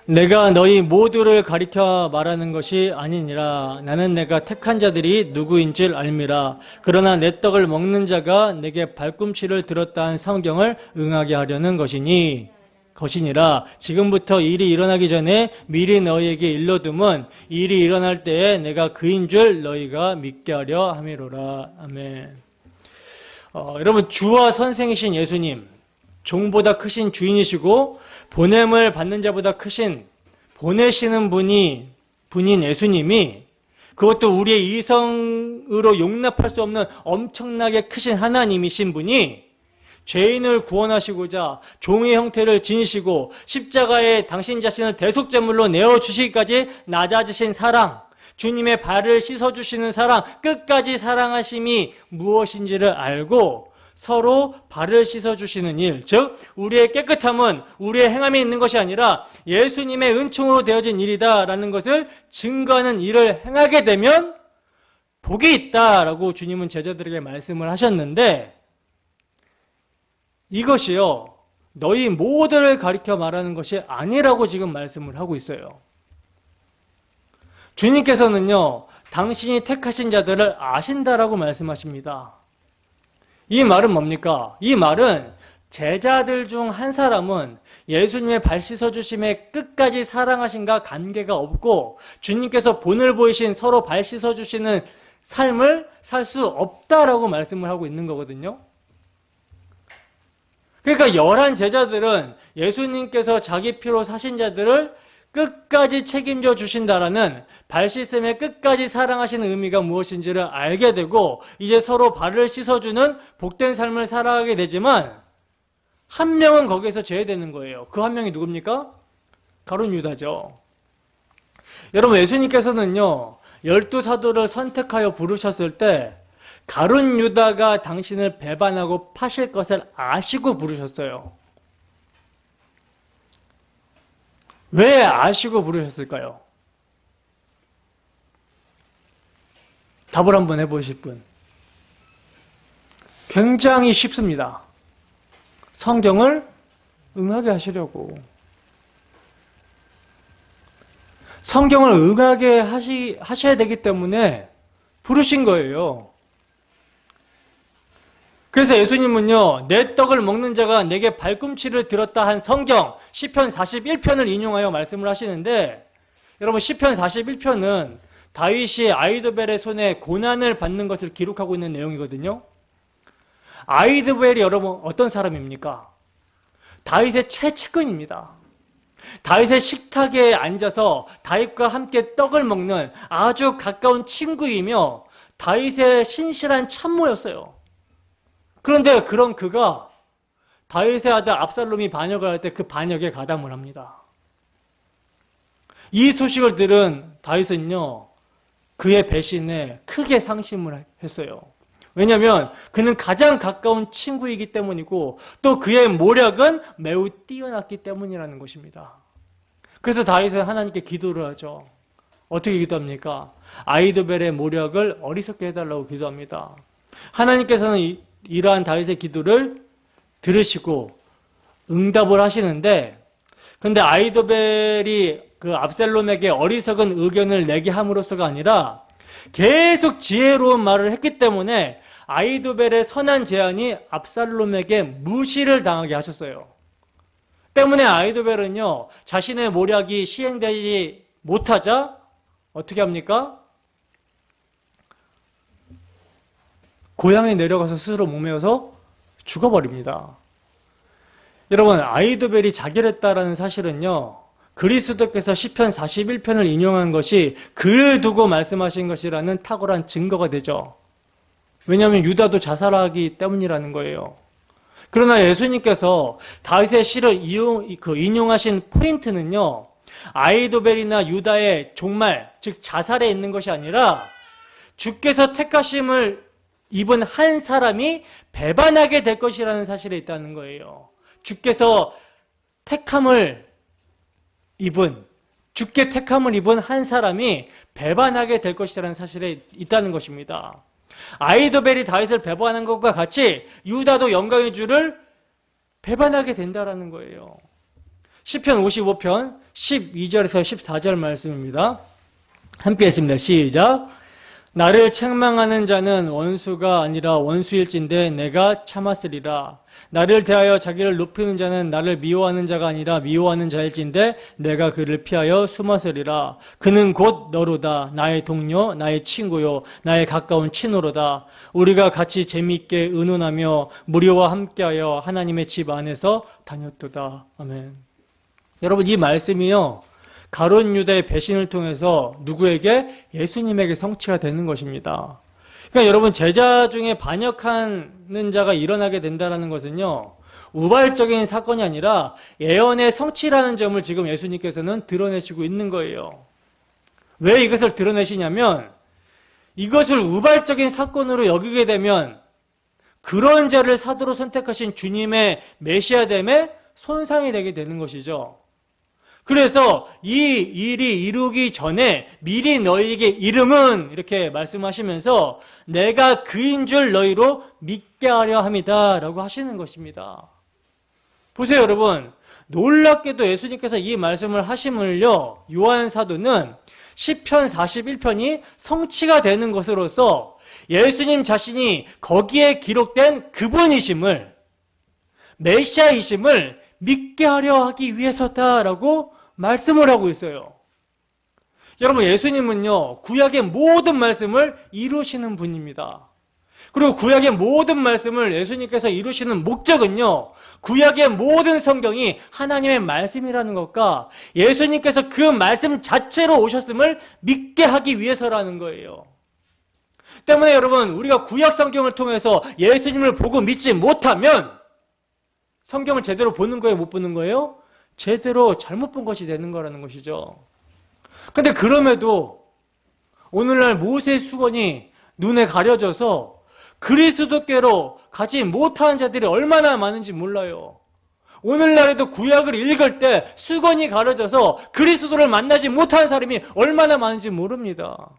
내가 너희 모두를 가리켜 말하는 것이 아니니라. 나는 내가 택한 자들이 누구인 줄 알미라. 그러나 내 떡을 먹는 자가 내게 발꿈치를 들었다 한 성경을 응하게 하려는 것이니라. 지금부터 일이 일어나기 전에 미리 너희에게 일러둠은 일이 일어날 때에 내가 그인 줄 너희가 믿게 하려 함이로라. 아멘. 여러분, 주와 선생이신 예수님, 종보다 크신 주인이시고 보냄을 받는 자보다 크신 보내시는 분인 예수님이, 그것도 우리의 이성으로 용납할 수 없는 엄청나게 크신 하나님이신 분이 죄인을 구원하시고자 종의 형태를 지니시고 십자가에 당신 자신을 대속제물로 내어주시기까지 낮아지신 사랑, 주님의 발을 씻어주시는 사랑, 끝까지 사랑하심이 무엇인지를 알고 서로 발을 씻어주시는 일, 즉 우리의 깨끗함은 우리의 행함에 있는 것이 아니라 예수님의 은총으로 되어진 일이다라는 것을 증거하는 일을 행하게 되면 복이 있다라고 주님은 제자들에게 말씀을 하셨는데, 이것이요 너희 모두를 가리켜 말하는 것이 아니라고 지금 말씀을 하고 있어요. 주님께서는요 당신이 택하신 자들을 아신다라고 말씀하십니다. 이 말은 뭡니까? 이 말은 제자들 중 한 사람은 예수님의 발 씻어주심에 끝까지 사랑하신가 관계가 없고 주님께서 본을 보이신 서로 발 씻어주시는 삶을 살 수 없다라고 말씀을 하고 있는 거거든요. 그러니까 11 제자들은 예수님께서 자기 피로 사신 자들을 끝까지 책임져 주신다라는 발 씻음에 끝까지 사랑하시는 의미가 무엇인지를 알게 되고 이제 서로 발을 씻어주는 복된 삶을 살아가게 되지만, 한 명은 거기에서 제외되는 거예요. 그 한 명이 누굽니까? 가룟 유다죠. 여러분, 예수님께서는요 12사도를 선택하여 부르셨을 때 가룟 유다가 당신을 배반하고 파실 것을 아시고 부르셨어요. 왜 아시고 부르셨을까요? 답을 한번 해보실 분. 굉장히 쉽습니다. 성경을 응하게 하시려고. 성경을 응하게 하셔야 되기 때문에 부르신 거예요. 그래서 예수님은요, 내 떡을 먹는 자가 내게 발꿈치를 들었다 한 성경 시편 41편을 인용하여 말씀을 하시는데, 여러분 시편 41편은 다윗이 아히도벨의 손에 고난을 받는 것을 기록하고 있는 내용이거든요. 아히도벨이 여러분 어떤 사람입니까? 다윗의 최측근입니다. 다윗의 식탁에 앉아서 다윗과 함께 떡을 먹는 아주 가까운 친구이며 다윗의 신실한 참모였어요. 그런데 그런 그가 다윗의 아들 압살롬이 반역을 할 때 그 반역에 가담을 합니다. 이 소식을 들은 다윗은요, 그의 배신에 크게 상심을 했어요. 왜냐하면 그는 가장 가까운 친구이기 때문이고 또 그의 모력은 매우 뛰어났기 때문이라는 것입니다. 그래서 다윗은 하나님께 기도를 하죠. 어떻게 기도합니까? 아히도벨의 모력을 어리석게 해달라고 기도합니다. 하나님께서는 이러한 다윗의 기도를 들으시고 응답을 하시는데, 근데 아히도벨이 그 압살롬에게 어리석은 의견을 내게 함으로써가 아니라 계속 지혜로운 말을 했기 때문에 아히도벨의 선한 제안이 압살롬에게 무시를 당하게 하셨어요. 때문에 아히도벨은요, 자신의 모략이 시행되지 못하자 어떻게 합니까? 고향에 내려가서 스스로 목매어서 죽어버립니다. 여러분, 아히도벨이 자결했다라는 사실은요, 그리스도께서 시편 41편을 인용한 것이 그를 두고 말씀하신 것이라는 탁월한 증거가 되죠. 왜냐하면 유다도 자살하기 때문이라는 거예요. 그러나 예수님께서 다윗의 시를 인용하신 포인트는요, 아히도벨이나 유다의 종말, 즉 자살에 있는 것이 아니라 주께서 택하심을 입은 한 사람이 배반하게 될 것이라는 사실에 있다는 거예요. 주께 택함을 입은 한 사람이 배반하게 될 것이라는 사실에 있다는 것입니다. 아히도벨이 다윗을 배반한 것과 같이 유다도 영광의 주를 배반하게 된다는 거예요. 시편 55편 12절에서 14절 말씀입니다. 함께 했습니다. 시작. 나를 책망하는 자는 원수가 아니라 원수일진데 내가 참았으리라. 나를 대하여 자기를 높이는 자는 나를 미워하는 자가 아니라 미워하는 자일진데 내가 그를 피하여 숨었으리라. 그는 곧 너로다. 나의 동료, 나의 친구요, 나의 가까운 친구로다. 우리가 같이 재미있게 의논하며 무리와 함께하여 하나님의 집 안에서 다녔도다. 아멘. 여러분, 이 말씀이요, 가룟 유다의 배신을 통해서 누구에게? 예수님에게 성취가 되는 것입니다. 그러니까 여러분, 제자 중에 반역하는 자가 일어나게 된다는 것은요, 우발적인 사건이 아니라 예언의 성취라는 점을 지금 예수님께서는 드러내시고 있는 거예요. 왜 이것을 드러내시냐면, 이것을 우발적인 사건으로 여기게 되면 그런 자를 사도로 선택하신 주님의 메시아됨에 손상이 되게 되는 것이죠. 그래서 이 일이 이루기 전에 미리 너희에게 이름은 이렇게 말씀하시면서 내가 그인 줄 너희로 믿게 하려 함이다 라고 하시는 것입니다. 보세요, 여러분. 놀랍게도 예수님께서 이 말씀을 하심을요, 요한 사도는 시편 41편이 성취가 되는 것으로서 예수님 자신이 거기에 기록된 그분이심을, 메시아이심을 믿게 하려 하기 위해서다라고 말씀을 하고 있어요. 여러분, 예수님은요, 구약의 모든 말씀을 이루시는 분입니다. 그리고 구약의 모든 말씀을 예수님께서 이루시는 목적은요, 구약의 모든 성경이 하나님의 말씀이라는 것과 예수님께서 그 말씀 자체로 오셨음을 믿게 하기 위해서라는 거예요. 때문에 여러분, 우리가 구약 성경을 통해서 예수님을 보고 믿지 못하면 성경을 제대로 보는 거예요, 못 보는 거예요? 제대로 잘못 본 것이 되는 거라는 것이죠. 근데 그럼에도 오늘날 모세의 수건이 눈에 가려져서 그리스도께로 가지 못하는 자들이 얼마나 많은지 몰라요. 오늘날에도 구약을 읽을 때 수건이 가려져서 그리스도를 만나지 못한 사람이 얼마나 많은지 모릅니다.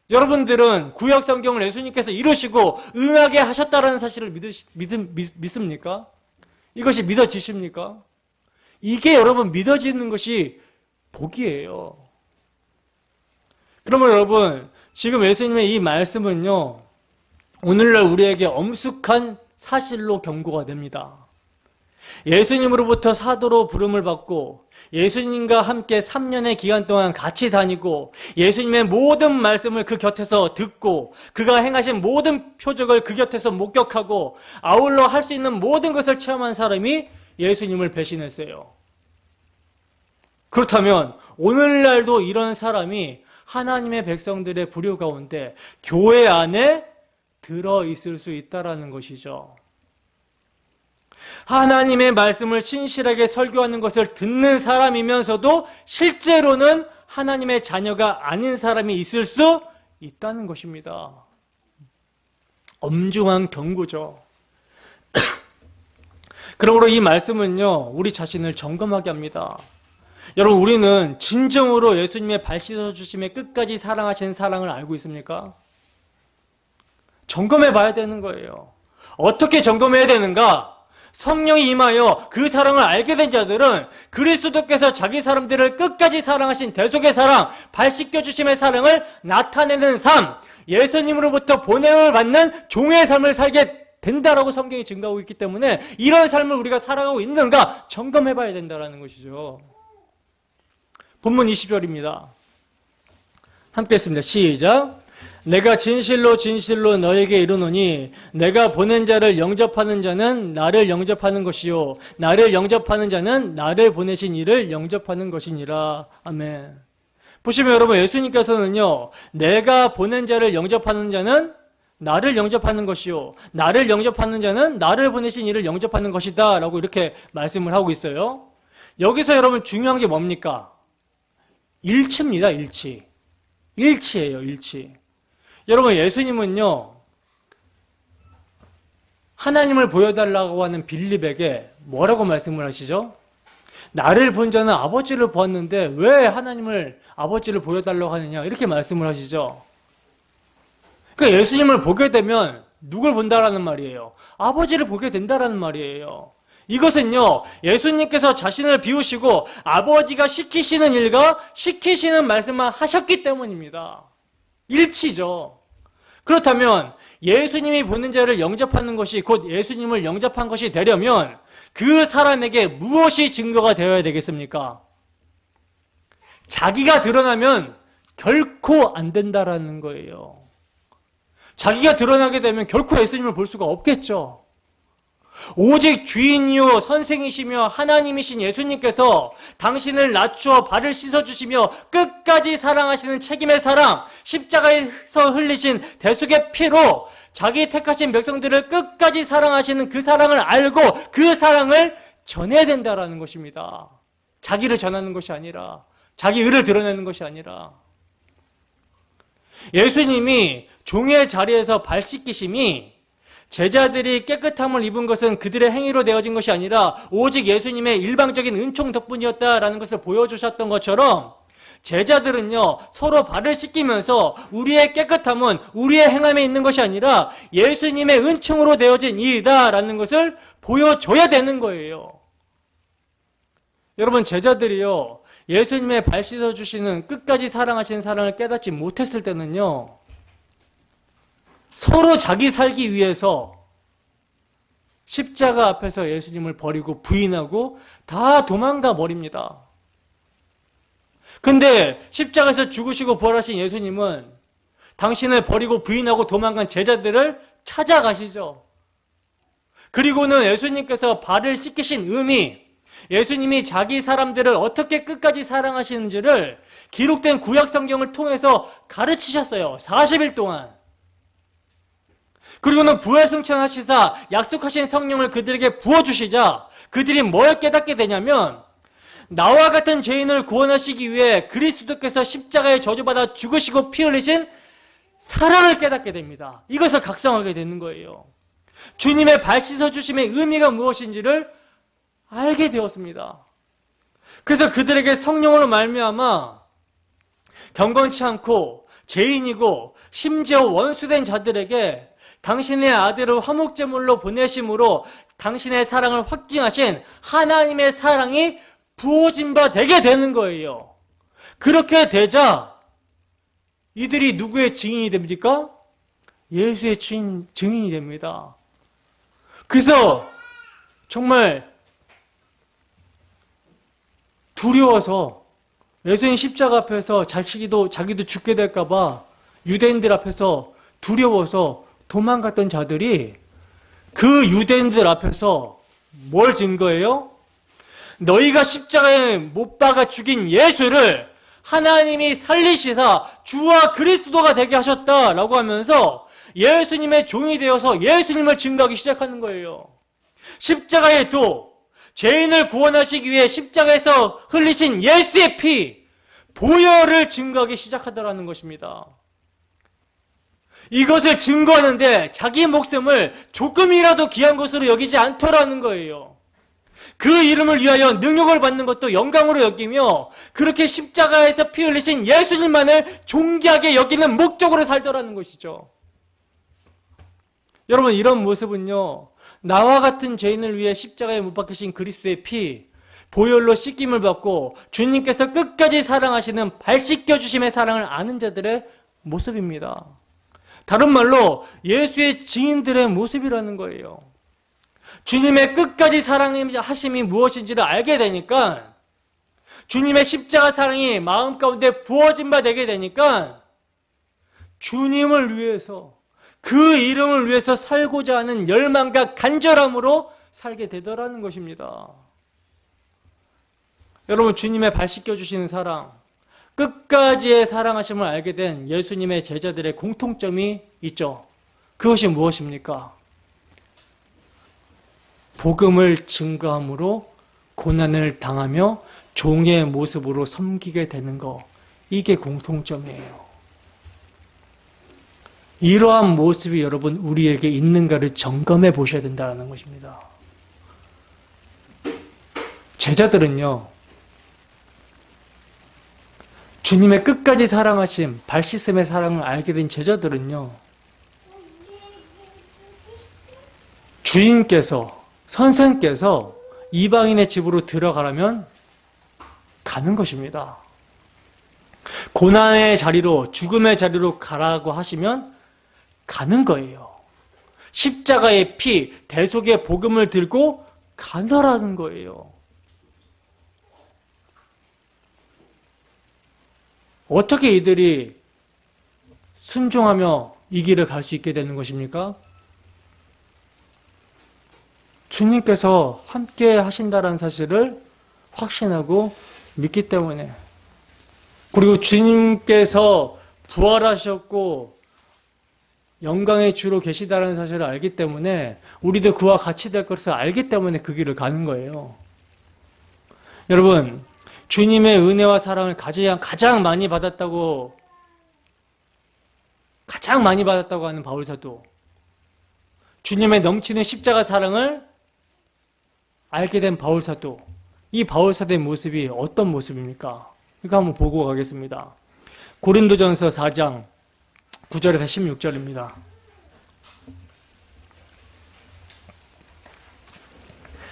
여러분들은 구약 성경을 예수님께서 이루시고 응하게 하셨다라는 사실을 믿습니까? 이것이 믿어지십니까? 이게 여러분 믿어지는 것이 복이에요. 그러면 여러분, 지금 예수님의 이 말씀은요, 오늘날 우리에게 엄숙한 사실로 경고가 됩니다. 예수님으로부터 사도로 부름을 받고 예수님과 함께 3년의 기간 동안 같이 다니고 예수님의 모든 말씀을 그 곁에서 듣고 그가 행하신 모든 표적을 그 곁에서 목격하고 아울러 할 수 있는 모든 것을 체험한 사람이 예수님을 배신했어요. 그렇다면 오늘날도 이런 사람이 하나님의 백성들의 부류 가운데 교회 안에 들어있을 수 있다는 것이죠. 하나님의 말씀을 신실하게 설교하는 것을 듣는 사람이면서도 실제로는 하나님의 자녀가 아닌 사람이 있을 수 있다는 것입니다. 엄중한 경고죠. 그러므로 이 말씀은요, 우리 자신을 점검하게 합니다. 여러분, 우리는 진정으로 예수님의 발 씻어주심에 끝까지 사랑하시는 사랑을 알고 있습니까? 점검해 봐야 되는 거예요. 어떻게 점검해야 되는가? 성령이 임하여 그 사랑을 알게 된 자들은 그리스도께서 자기 사람들을 끝까지 사랑하신 대속의 사랑, 발 씻겨주심의 사랑을 나타내는 삶, 예수님으로부터 보냄을 받는 종의 삶을 살게 된다라고 성경이 증거하고 있기 때문에 이런 삶을 우리가 살아가고 있는가 점검해 봐야 된다는 것이죠. 본문 20절입니다. 함께 했습니다. 시작. 내가 진실로 진실로 너에게 이르노니 내가 보낸 자를 영접하는 자는 나를 영접하는 것이요 나를 영접하는 자는 나를 보내신 이를 영접하는 것이니라. 아멘. 보시면 여러분, 예수님께서는요, 내가 보낸 자를 영접하는 자는 나를 영접하는 것이요 나를 영접하는 자는 나를 보내신 이를 영접하는 것이다 라고 이렇게 말씀을 하고 있어요. 여기서 여러분 중요한 게 뭡니까? 일치입니다. 일치예요. 일치. 여러분, 예수님은요, 하나님을 보여달라고 하는 빌립에게 뭐라고 말씀을 하시죠? 나를 본 자는 아버지를 보았는데 왜 하나님을 아버지를 보여달라고 하느냐 이렇게 말씀을 하시죠. 그러니까 예수님을 보게 되면 누굴 본다라는 말이에요? 아버지를 보게 된다라는 말이에요. 이것은요, 예수님께서 자신을 비우시고 아버지가 시키시는 일과 시키시는 말씀만 하셨기 때문입니다. 일치죠. 그렇다면 예수님이 보는 자를 영접하는 것이 곧 예수님을 영접한 것이 되려면 그 사람에게 무엇이 증거가 되어야 되겠습니까? 자기가 드러나면 결코 안 된다라는 거예요. 자기가 드러나게 되면 결코 예수님을 볼 수가 없겠죠. 오직 주인이요 선생이시며 하나님이신 예수님께서 당신을 낮추어 발을 씻어주시며 끝까지 사랑하시는 책임의 사랑, 십자가에서 흘리신 대속의 피로 자기 택하신 백성들을 끝까지 사랑하시는 그 사랑을 알고 그 사랑을 전해야 된다라는 것입니다. 자기를 전하는 것이 아니라, 자기 의를 드러내는 것이 아니라. 예수님이 종의 자리에서 발 씻기심이 제자들이 깨끗함을 입은 것은 그들의 행위로 되어진 것이 아니라 오직 예수님의 일방적인 은총 덕분이었다라는 것을 보여주셨던 것처럼 제자들은요, 서로 발을 씻기면서 우리의 깨끗함은 우리의 행함에 있는 것이 아니라 예수님의 은총으로 되어진 일이다라는 것을 보여줘야 되는 거예요. 여러분, 제자들이요, 예수님의 발 씻어주시는 끝까지 사랑하시는 사랑을 깨닫지 못했을 때는요, 서로 자기 살기 위해서 십자가 앞에서 예수님을 버리고 부인하고 다 도망가 버립니다. 근데 십자가에서 죽으시고 부활하신 예수님은 당신을 버리고 부인하고 도망간 제자들을 찾아가시죠. 그리고는 예수님께서 발을 씻기신 의미, 예수님이 자기 사람들을 어떻게 끝까지 사랑하시는지를 기록된 구약 성경을 통해서 가르치셨어요. 40일 동안. 그리고는 부활승천하시사 약속하신 성령을 그들에게 부어주시자 그들이 뭘 깨닫게 되냐면 나와 같은 죄인을 구원하시기 위해 그리스도께서 십자가에 저주받아 죽으시고 피 흘리신 사랑을 깨닫게 됩니다. 이것을 각성하게 되는 거예요. 주님의 발 씻어주심의 의미가 무엇인지를 알게 되었습니다. 그래서 그들에게 성령으로 말미암아 경건치 않고 죄인이고 심지어 원수된 자들에게 당신의 아들을 화목제물로 보내심으로 당신의 사랑을 확증하신 하나님의 사랑이 부어진 바 되게 되는 거예요. 그렇게 되자 이들이 누구의 증인이 됩니까? 예수의 증인이 됩니다. 그래서 정말 두려워서 예수님 십자가 앞에서 자기도 죽게 될까 봐 유대인들 앞에서 두려워서 도망갔던 자들이 그 유대인들 앞에서 뭘 증거해요? 너희가 십자가에 못 박아 죽인 예수를 하나님이 살리시사 주와 그리스도가 되게 하셨다라고 하면서 예수님의 종이 되어서 예수님을 증거하기 시작하는 거예요. 십자가의 도, 죄인을 구원하시기 위해 십자가에서 흘리신 예수의 피, 보혈을 증거하기 시작하더라는 것입니다. 이것을 증거하는데 자기 목숨을 조금이라도 귀한 것으로 여기지 않더라는 거예요. 그 이름을 위하여 능력을 받는 것도 영광으로 여기며 그렇게 십자가에서 피 흘리신 예수님만을 존귀하게 여기는 목적으로 살더라는 것이죠. 여러분, 이런 모습은요, 나와 같은 죄인을 위해 십자가에 못 박히신 그리스도의 피, 보혈로 씻김을 받고 주님께서 끝까지 사랑하시는 발 씻겨주심의 사랑을 아는 자들의 모습입니다. 다른 말로 예수의 증인들의 모습이라는 거예요. 주님의 끝까지 사랑하심이 무엇인지를 알게 되니까, 주님의 십자가 사랑이 마음 가운데 부어진 바 되게 되니까 주님을 위해서, 그 이름을 위해서 살고자 하는 열망과 간절함으로 살게 되더라는 것입니다. 여러분, 주님의 발 씻겨주시는 사랑, 끝까지의 사랑하심을 알게 된 예수님의 제자들의 공통점이 있죠. 그것이 무엇입니까? 복음을 증거함으로 고난을 당하며 종의 모습으로 섬기게 되는 것, 이게 공통점이에요. 이러한 모습이 여러분 우리에게 있는가를 점검해 보셔야 된다는 것입니다. 제자들은요, 주님의 끝까지 사랑하심, 발 씻음의 사랑을 알게 된 제자들은요, 주인께서, 선생께서 이방인의 집으로 들어가라면 가는 것입니다. 고난의 자리로, 죽음의 자리로 가라고 하시면 가는 거예요. 십자가의 피, 대속의 복음을 들고 가더라는 거예요. 어떻게 이들이 순종하며 이 길을 갈 수 있게 되는 것입니까? 주님께서 함께 하신다는 사실을 확신하고 믿기 때문에, 그리고 주님께서 부활하셨고 영광의 주로 계시다는 사실을 알기 때문에, 우리도 그와 같이 될 것을 알기 때문에 그 길을 가는 거예요. 여러분, 주님의 은혜와 사랑을 가장 많이 받았다고 하는 바울사도, 주님의 넘치는 십자가 사랑을 알게 된 바울사도, 이 바울사도의 모습이 어떤 모습입니까? 이거 한번 보고 가겠습니다. 고린도전서 4장 9절에서 16절입니다.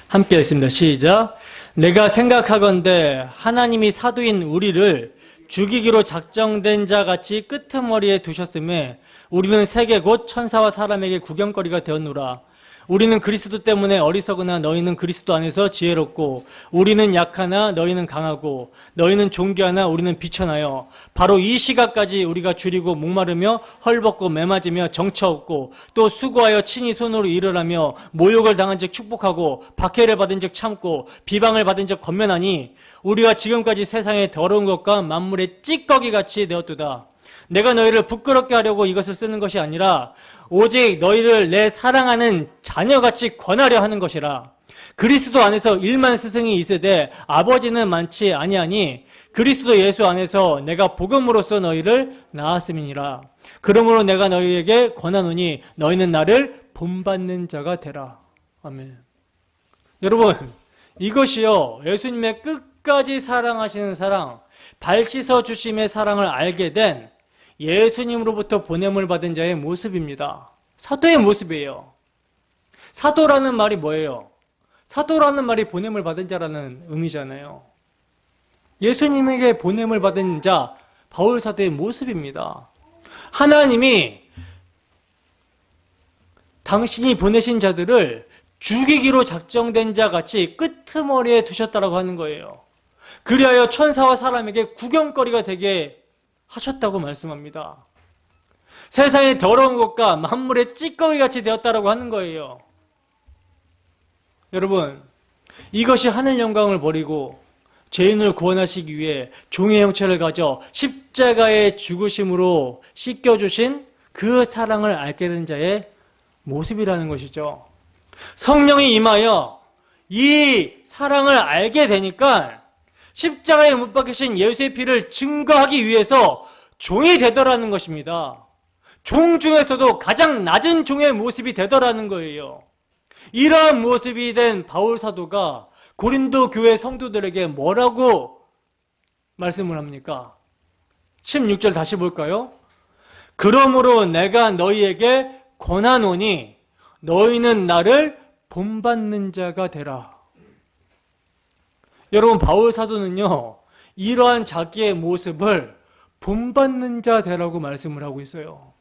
함께 읽습니다. 시작. 내가 생각하건대 하나님이 사도인 우리를 죽이기로 작정된 자 같이 끄트머리에 두셨음에 우리는 세계 곧 천사와 사람에게 구경거리가 되었노라. 우리는 그리스도 때문에 어리석으나 너희는 그리스도 안에서 지혜롭고, 우리는 약하나 너희는 강하고, 너희는 존귀하나 우리는 비천하여 바로 이 시각까지 우리가 줄이고 목마르며 헐벗고 매맞으며 정처 없고, 또 수고하여 친히 손으로 일을 하며 모욕을 당한 즉 축복하고 박해를 받은 즉 참고 비방을 받은 즉 권면하니, 우리가 지금까지 세상의 더러운 것과 만물의 찌꺼기같이 되었도다. 내가 너희를 부끄럽게 하려고 이것을 쓰는 것이 아니라 오직 너희를 내 사랑하는 자녀같이 권하려 하는 것이라. 그리스도 안에서 1만 스승이 있으되 아버지는 많지 아니하니 그리스도 예수 안에서 내가 복음으로써 너희를 낳았음이니라. 그러므로 내가 너희에게 권하노니 너희는 나를 본받는 자가 되라. 아멘. 여러분, 이것이요, 예수님의 끝까지 사랑하시는 사랑, 발 씻어 주심의 사랑을 알게 된 예수님으로부터 보냄을 받은 자의 모습입니다. 사도의 모습이에요. 사도라는 말이 뭐예요? 사도라는 말이 보냄을 받은 자라는 의미잖아요. 예수님에게 보냄을 받은 자, 바울 사도의 모습입니다. 하나님이 당신이 보내신 자들을 죽이기로 작정된 자 같이 끄트머리에 두셨다라고 하는 거예요. 그리하여 천사와 사람에게 구경거리가 되게 하셨다고 말씀합니다. 세상의 더러운 것과 만물의 찌꺼기같이 되었다라고 하는 거예요. 여러분, 이것이 하늘 영광을 버리고 죄인을 구원하시기 위해 종의 형체를 가져 십자가의 죽으심으로 씻겨주신 그 사랑을 알게 된 자의 모습이라는 것이죠. 성령이 임하여 이 사랑을 알게 되니까 십자가에 못 박히신 예수의 피를 증거하기 위해서 종이 되더라는 것입니다. 종 중에서도 가장 낮은 종의 모습이 되더라는 거예요. 이러한 모습이 된 바울 사도가 고린도 교회 성도들에게 뭐라고 말씀을 합니까? 16절 다시 볼까요? 그러므로 내가 너희에게 권하노니 너희는 나를 본받는 자가 되라. 여러분, 바울 사도는요, 이러한 자기의 모습을 본받는 자 되라고 말씀을 하고 있어요.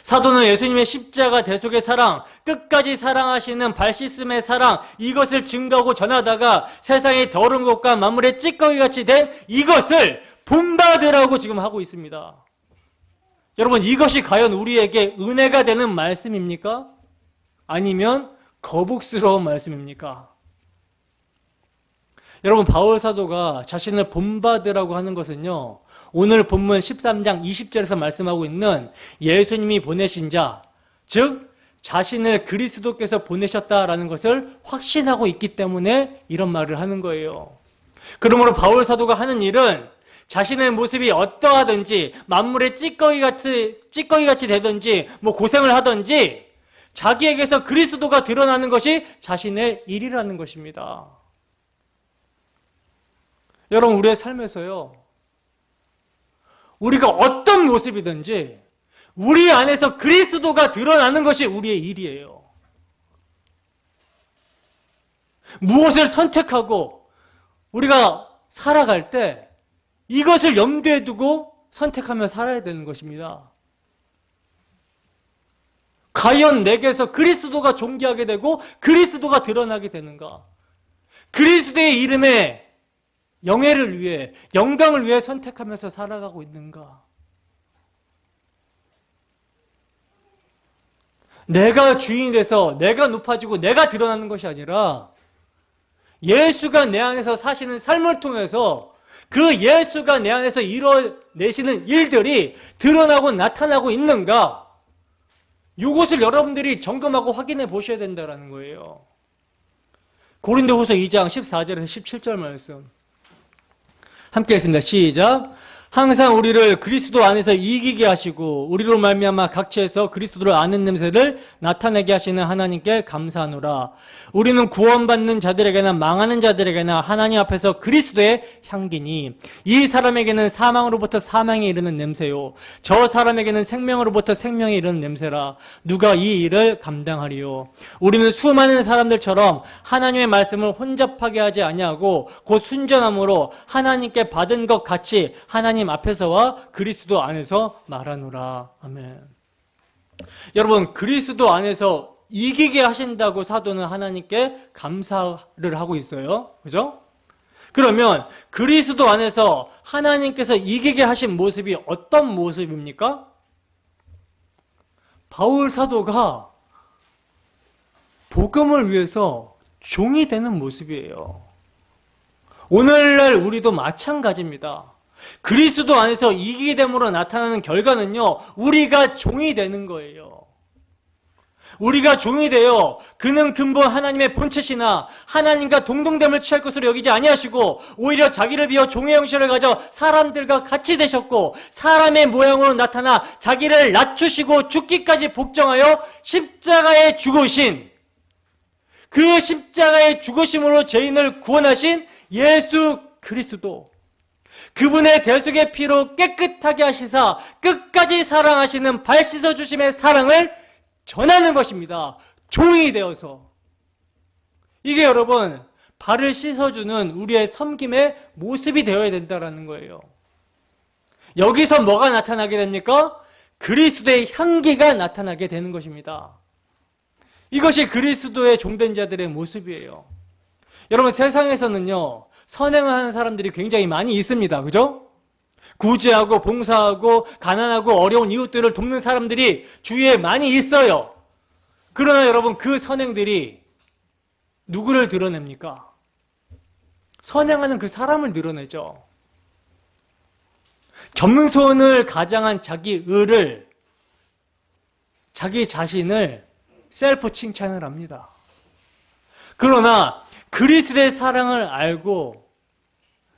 사도는 예수님의 십자가 대속의 사랑, 끝까지 사랑하시는 발 씻음의 사랑, 이것을 증거하고 전하다가 세상의 더러운 것과 만물의 찌꺼기같이 된 이것을 본받으라고 지금 하고 있습니다. 여러분, 이것이 과연 우리에게 은혜가 되는 말씀입니까? 아니면 거북스러운 말씀입니까? 여러분, 바울 사도가 자신을 본받으라고 하는 것은요, 오늘 본문 13장 20절에서 말씀하고 있는 예수님이 보내신 자, 즉 자신을 그리스도께서 보내셨다라는 것을 확신하고 있기 때문에 이런 말을 하는 거예요. 그러므로 바울 사도가 하는 일은 자신의 모습이 어떠하든지 만물의 찌꺼기같이 되든지 고생을 하든지 자기에게서 그리스도가 드러나는 것이 자신의 일이라는 것입니다. 여러분, 우리의 삶에서요, 우리가 어떤 모습이든지 우리 안에서 그리스도가 드러나는 것이 우리의 일이에요. 무엇을 선택하고 우리가 살아갈 때 이것을 염두에 두고 선택하며 살아야 되는 것입니다. 과연 내게서 그리스도가 존귀하게 되고 그리스도가 드러나게 되는가? 그리스도의 이름에 영예를 위해, 영광을 위해 선택하면서 살아가고 있는가? 내가 주인이 돼서 내가 높아지고 내가 드러나는 것이 아니라 예수가 내 안에서 사시는 삶을 통해서 그 예수가 내 안에서 이뤄내시는 일들이 드러나고 나타나고 있는가? 이것을 여러분들이 점검하고 확인해 보셔야 된다는 거예요. 고린도후서 2장 14절에서 17절 말씀 함께 했습니다. 시작. 항상 우리를 그리스도 안에서 이기게 하시고 우리로 말미암아 각처에서 그리스도를 아는 냄새를 나타내게 하시는 하나님께 감사하노라. 우리는 구원받는 자들에게나 망하는 자들에게나 하나님 앞에서 그리스도의 향기니 이 사람에게는 사망으로부터 사망에 이르는 냄새요 저 사람에게는 생명으로부터 생명에 이르는 냄새라. 누가 이 일을 감당하리요? 우리는 수많은 사람들처럼 하나님의 말씀을 혼잡하게 하지 아니하고 곧 순전함으로 하나님께 받은 것 같이 하나님 앞에서와 그리스도 안에서 말하노라. 아멘. 여러분, 그리스도 안에서 이기게 하신다고 사도는 하나님께 감사를 하고 있어요. 그죠? 그러면 그리스도 안에서 하나님께서 이기게 하신 모습이 어떤 모습입니까? 바울 사도가 복음을 위해서 종이 되는 모습이에요. 오늘날 우리도 마찬가지입니다. 그리스도 안에서 이기게 됨으로 나타나는 결과는요, 우리가 종이 되는 거예요. 우리가 종이 되어 그는 근본 하나님의 본체시나 하나님과 동등됨을 취할 것으로 여기지 아니하시고 오히려 자기를 비워 종의 형체를 가져 사람들과 같이 되셨고 사람의 모양으로 나타나 자기를 낮추시고 죽기까지 복종하여 십자가에 죽으신 그 십자가의 죽으심으로 죄인을 구원하신 예수 그리스도, 그분의 대속의 피로 깨끗하게 하시사 끝까지 사랑하시는 발 씻어주심의 사랑을 전하는 것입니다. 종이 되어서. 이게 여러분, 발을 씻어주는 우리의 섬김의 모습이 되어야 된다는 거예요. 여기서 뭐가 나타나게 됩니까? 그리스도의 향기가 나타나게 되는 것입니다. 이것이 그리스도의 종된 자들의 모습이에요. 여러분, 세상에서는요, 선행을 하는 사람들이 굉장히 많이 있습니다. 그죠? 구제하고 봉사하고 가난하고 어려운 이웃들을 돕는 사람들이 주위에 많이 있어요. 그러나 여러분, 그 선행들이 누구를 드러냅니까? 선행하는 그 사람을 드러내죠. 겸손을 가장한 자기 의를, 자기 자신을 셀프 칭찬을 합니다. 그러나 그리스도의 사랑을 알고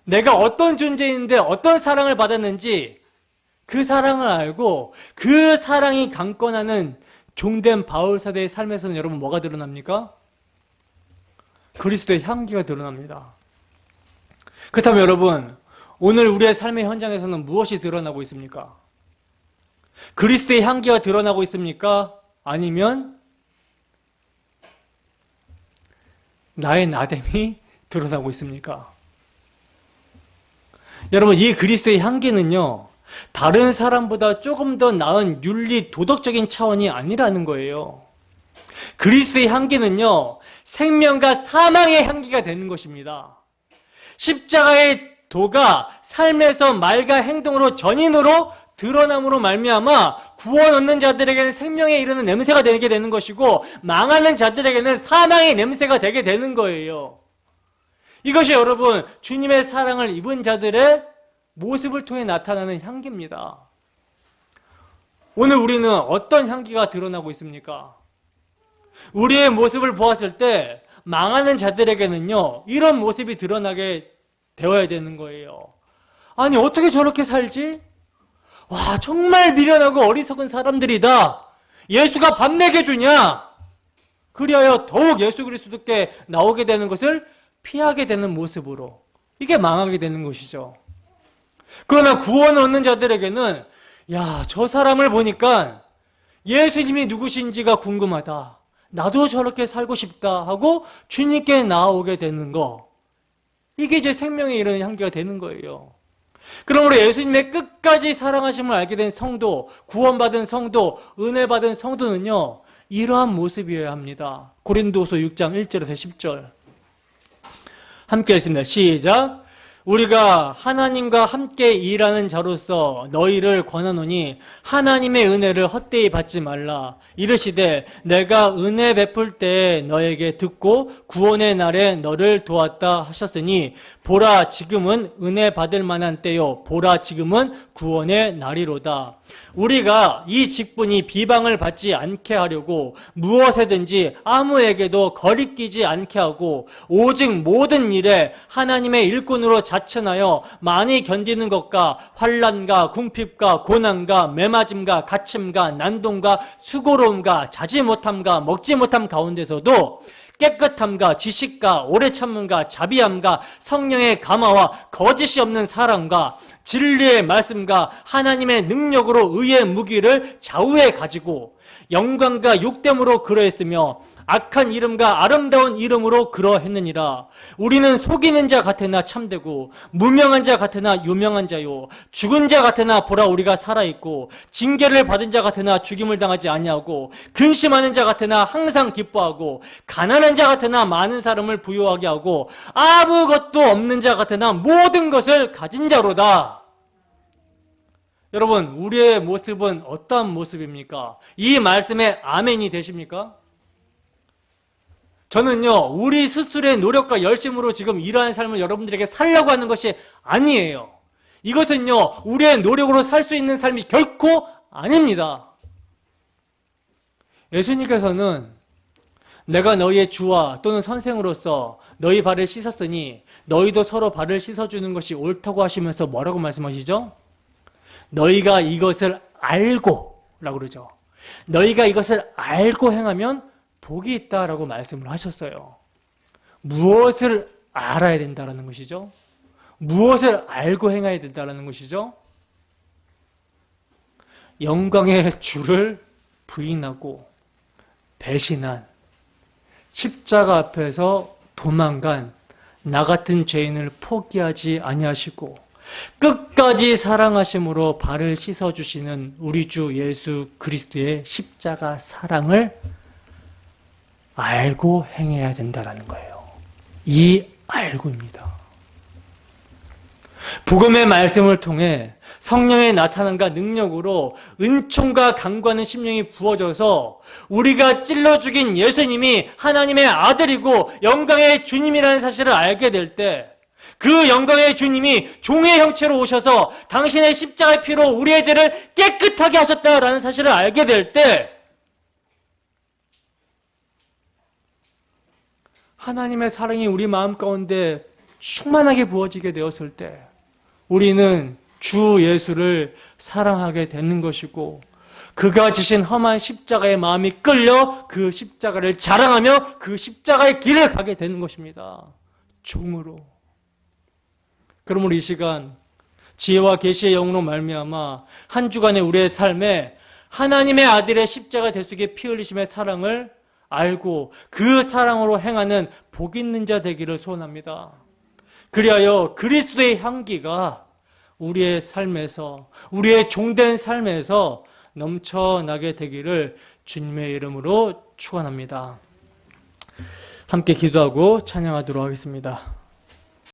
내가 어떤 존재인데 어떤 사랑을 받았는지 그 사랑을 알고 그 사랑이 강권하는 종된 바울사도의 삶에서는 여러분 뭐가 드러납니까? 그리스도의 향기가 드러납니다. 그렇다면 여러분, 오늘 우리의 삶의 현장에서는 무엇이 드러나고 있습니까? 그리스도의 향기가 드러나고 있습니까? 아니면 나의 나됨이 드러나고 있습니까? 여러분, 이 그리스도의 향기는요, 다른 사람보다 조금 더 나은 윤리 도덕적인 차원이 아니라는 거예요. 그리스도의 향기는요, 생명과 사망의 향기가 되는 것입니다. 십자가의 도가 삶에서 말과 행동으로 전인으로 드러남으로 말미암아 구원 얻는 자들에게는 생명에 이르는 냄새가 되게 되는 것이고, 망하는 자들에게는 사망의 냄새가 되게 되는 거예요. 이것이 여러분, 주님의 사랑을 입은 자들의 모습을 통해 나타나는 향기입니다. 오늘 우리는 어떤 향기가 드러나고 있습니까? 우리의 모습을 보았을 때 망하는 자들에게는요, 이런 모습이 드러나게 되어야 되는 거예요. 아니, 어떻게 저렇게 살지? 와, 정말 미련하고 어리석은 사람들이다. 예수가 밥 먹여주냐? 그리하여 더욱 예수 그리스도께 나오게 되는 것을 피하게 되는 모습으로, 이게 망하게 되는 것이죠. 그러나 구원을 얻는 자들에게는, 야, 저 사람을 보니까 예수님이 누구신지가 궁금하다, 나도 저렇게 살고 싶다 하고 주님께 나오게 되는 거, 이게 이제 생명에 이르는 향기가 되는 거예요. 그러므로 예수님의 끝까지 사랑하심을 알게 된 성도, 구원받은 성도, 은혜받은 성도는요, 이러한 모습이어야 합니다. 고린도후서 6장 1절에서 10절 함께 읽습니다. 시작. 우리가 하나님과 함께 일하는 자로서 너희를 권하노니 하나님의 은혜를 헛되이 받지 말라. 이르시되 내가 은혜 베풀 때에 너에게 듣고 구원의 날에 너를 도왔다 하셨으니 보라 지금은 은혜 받을 만한 때요 보라 지금은 구원의 날이로다. 우리가 이 직분이 비방을 받지 않게 하려고 무엇에든지 아무에게도 거리끼지 않게 하고 오직 모든 일에 하나님의 일꾼으로 자천하여 많이 견디는 것과 환난과 궁핍과 고난과 매맞음과 갇힘과 난동과 수고로움과 자지 못함과 먹지 못함 가운데서도 깨끗함과 지식과 오래 참음과 자비함과 성령의 감화와 거짓이 없는 사랑과 진리의 말씀과 하나님의 능력으로 의의 무기를 좌우에 가지고 영광과 욕됨으로 그러했으며 악한 이름과 아름다운 이름으로 그러했느니라. 우리는 속이는 자 같으나 참되고 무명한 자 같으나 유명한 자요 죽은 자 같으나 보라 우리가 살아있고 징계를 받은 자 같으나 죽임을 당하지 아니하고 근심하는 자 같으나 항상 기뻐하고 가난한 자 같으나 많은 사람을 부유하게 하고 아무것도 없는 자 같으나 모든 것을 가진 자로다. 여러분, 우리의 모습은 어떠한 모습입니까? 이 말씀에 아멘이 되십니까? 저는요, 우리 스스로의 노력과 열심으로 지금 이러한 삶을 여러분들에게 살려고 하는 것이 아니에요. 이것은요, 우리의 노력으로 살 수 있는 삶이 결코 아닙니다. 예수님께서는 내가 너희의 주와 또는 선생으로서 너희 발을 씻었으니 너희도 서로 발을 씻어주는 것이 옳다고 하시면서 뭐라고 말씀하시죠? 너희가 이것을 알고 라고 그러죠. 너희가 이것을 알고 행하면 복이 있다라고 말씀을 하셨어요. 무엇을 알아야 된다는 것이죠? 무엇을 알고 행해야 된다는 것이죠? 영광의 주를 부인하고 배신한, 십자가 앞에서 도망간 나 같은 죄인을 포기하지 아니하시고 끝까지 사랑하심으로 발을 씻어주시는 우리 주 예수 그리스도의 십자가 사랑을 알고 행해야 된다는 거예요. 이 알고입니다. 복음의 말씀을 통해 성령의 나타남과 능력으로 은총과 강구하는 심령이 부어져서 우리가 찔러 죽인 예수님이 하나님의 아들이고 영광의 주님이라는 사실을 알게 될 때, 그 영광의 주님이 종의 형체로 오셔서 당신의 십자가의 피로 우리의 죄를 깨끗하게 하셨다라는 사실을 알게 될 때, 하나님의 사랑이 우리 마음 가운데 충만하게 부어지게 되었을 때 우리는 주 예수를 사랑하게 되는 것이고, 그가 지신 험한 십자가의 마음이 끌려 그 십자가를 자랑하며 그 십자가의 길을 가게 되는 것입니다. 종으로. 그러므로 이 시간 지혜와 계시의 영으로 말미암아 한 주간의 우리의 삶에 하나님의 아들의 십자가 대속의 피 흘리심의 사랑을 알고 그 사랑으로 행하는 복 있는 자 되기를 소원합니다. 그리하여 그리스도의 향기가 우리의 삶에서, 우리의 종된 삶에서 넘쳐나게 되기를 주님의 이름으로 축원합니다. 함께 기도하고 찬양하도록 하겠습니다.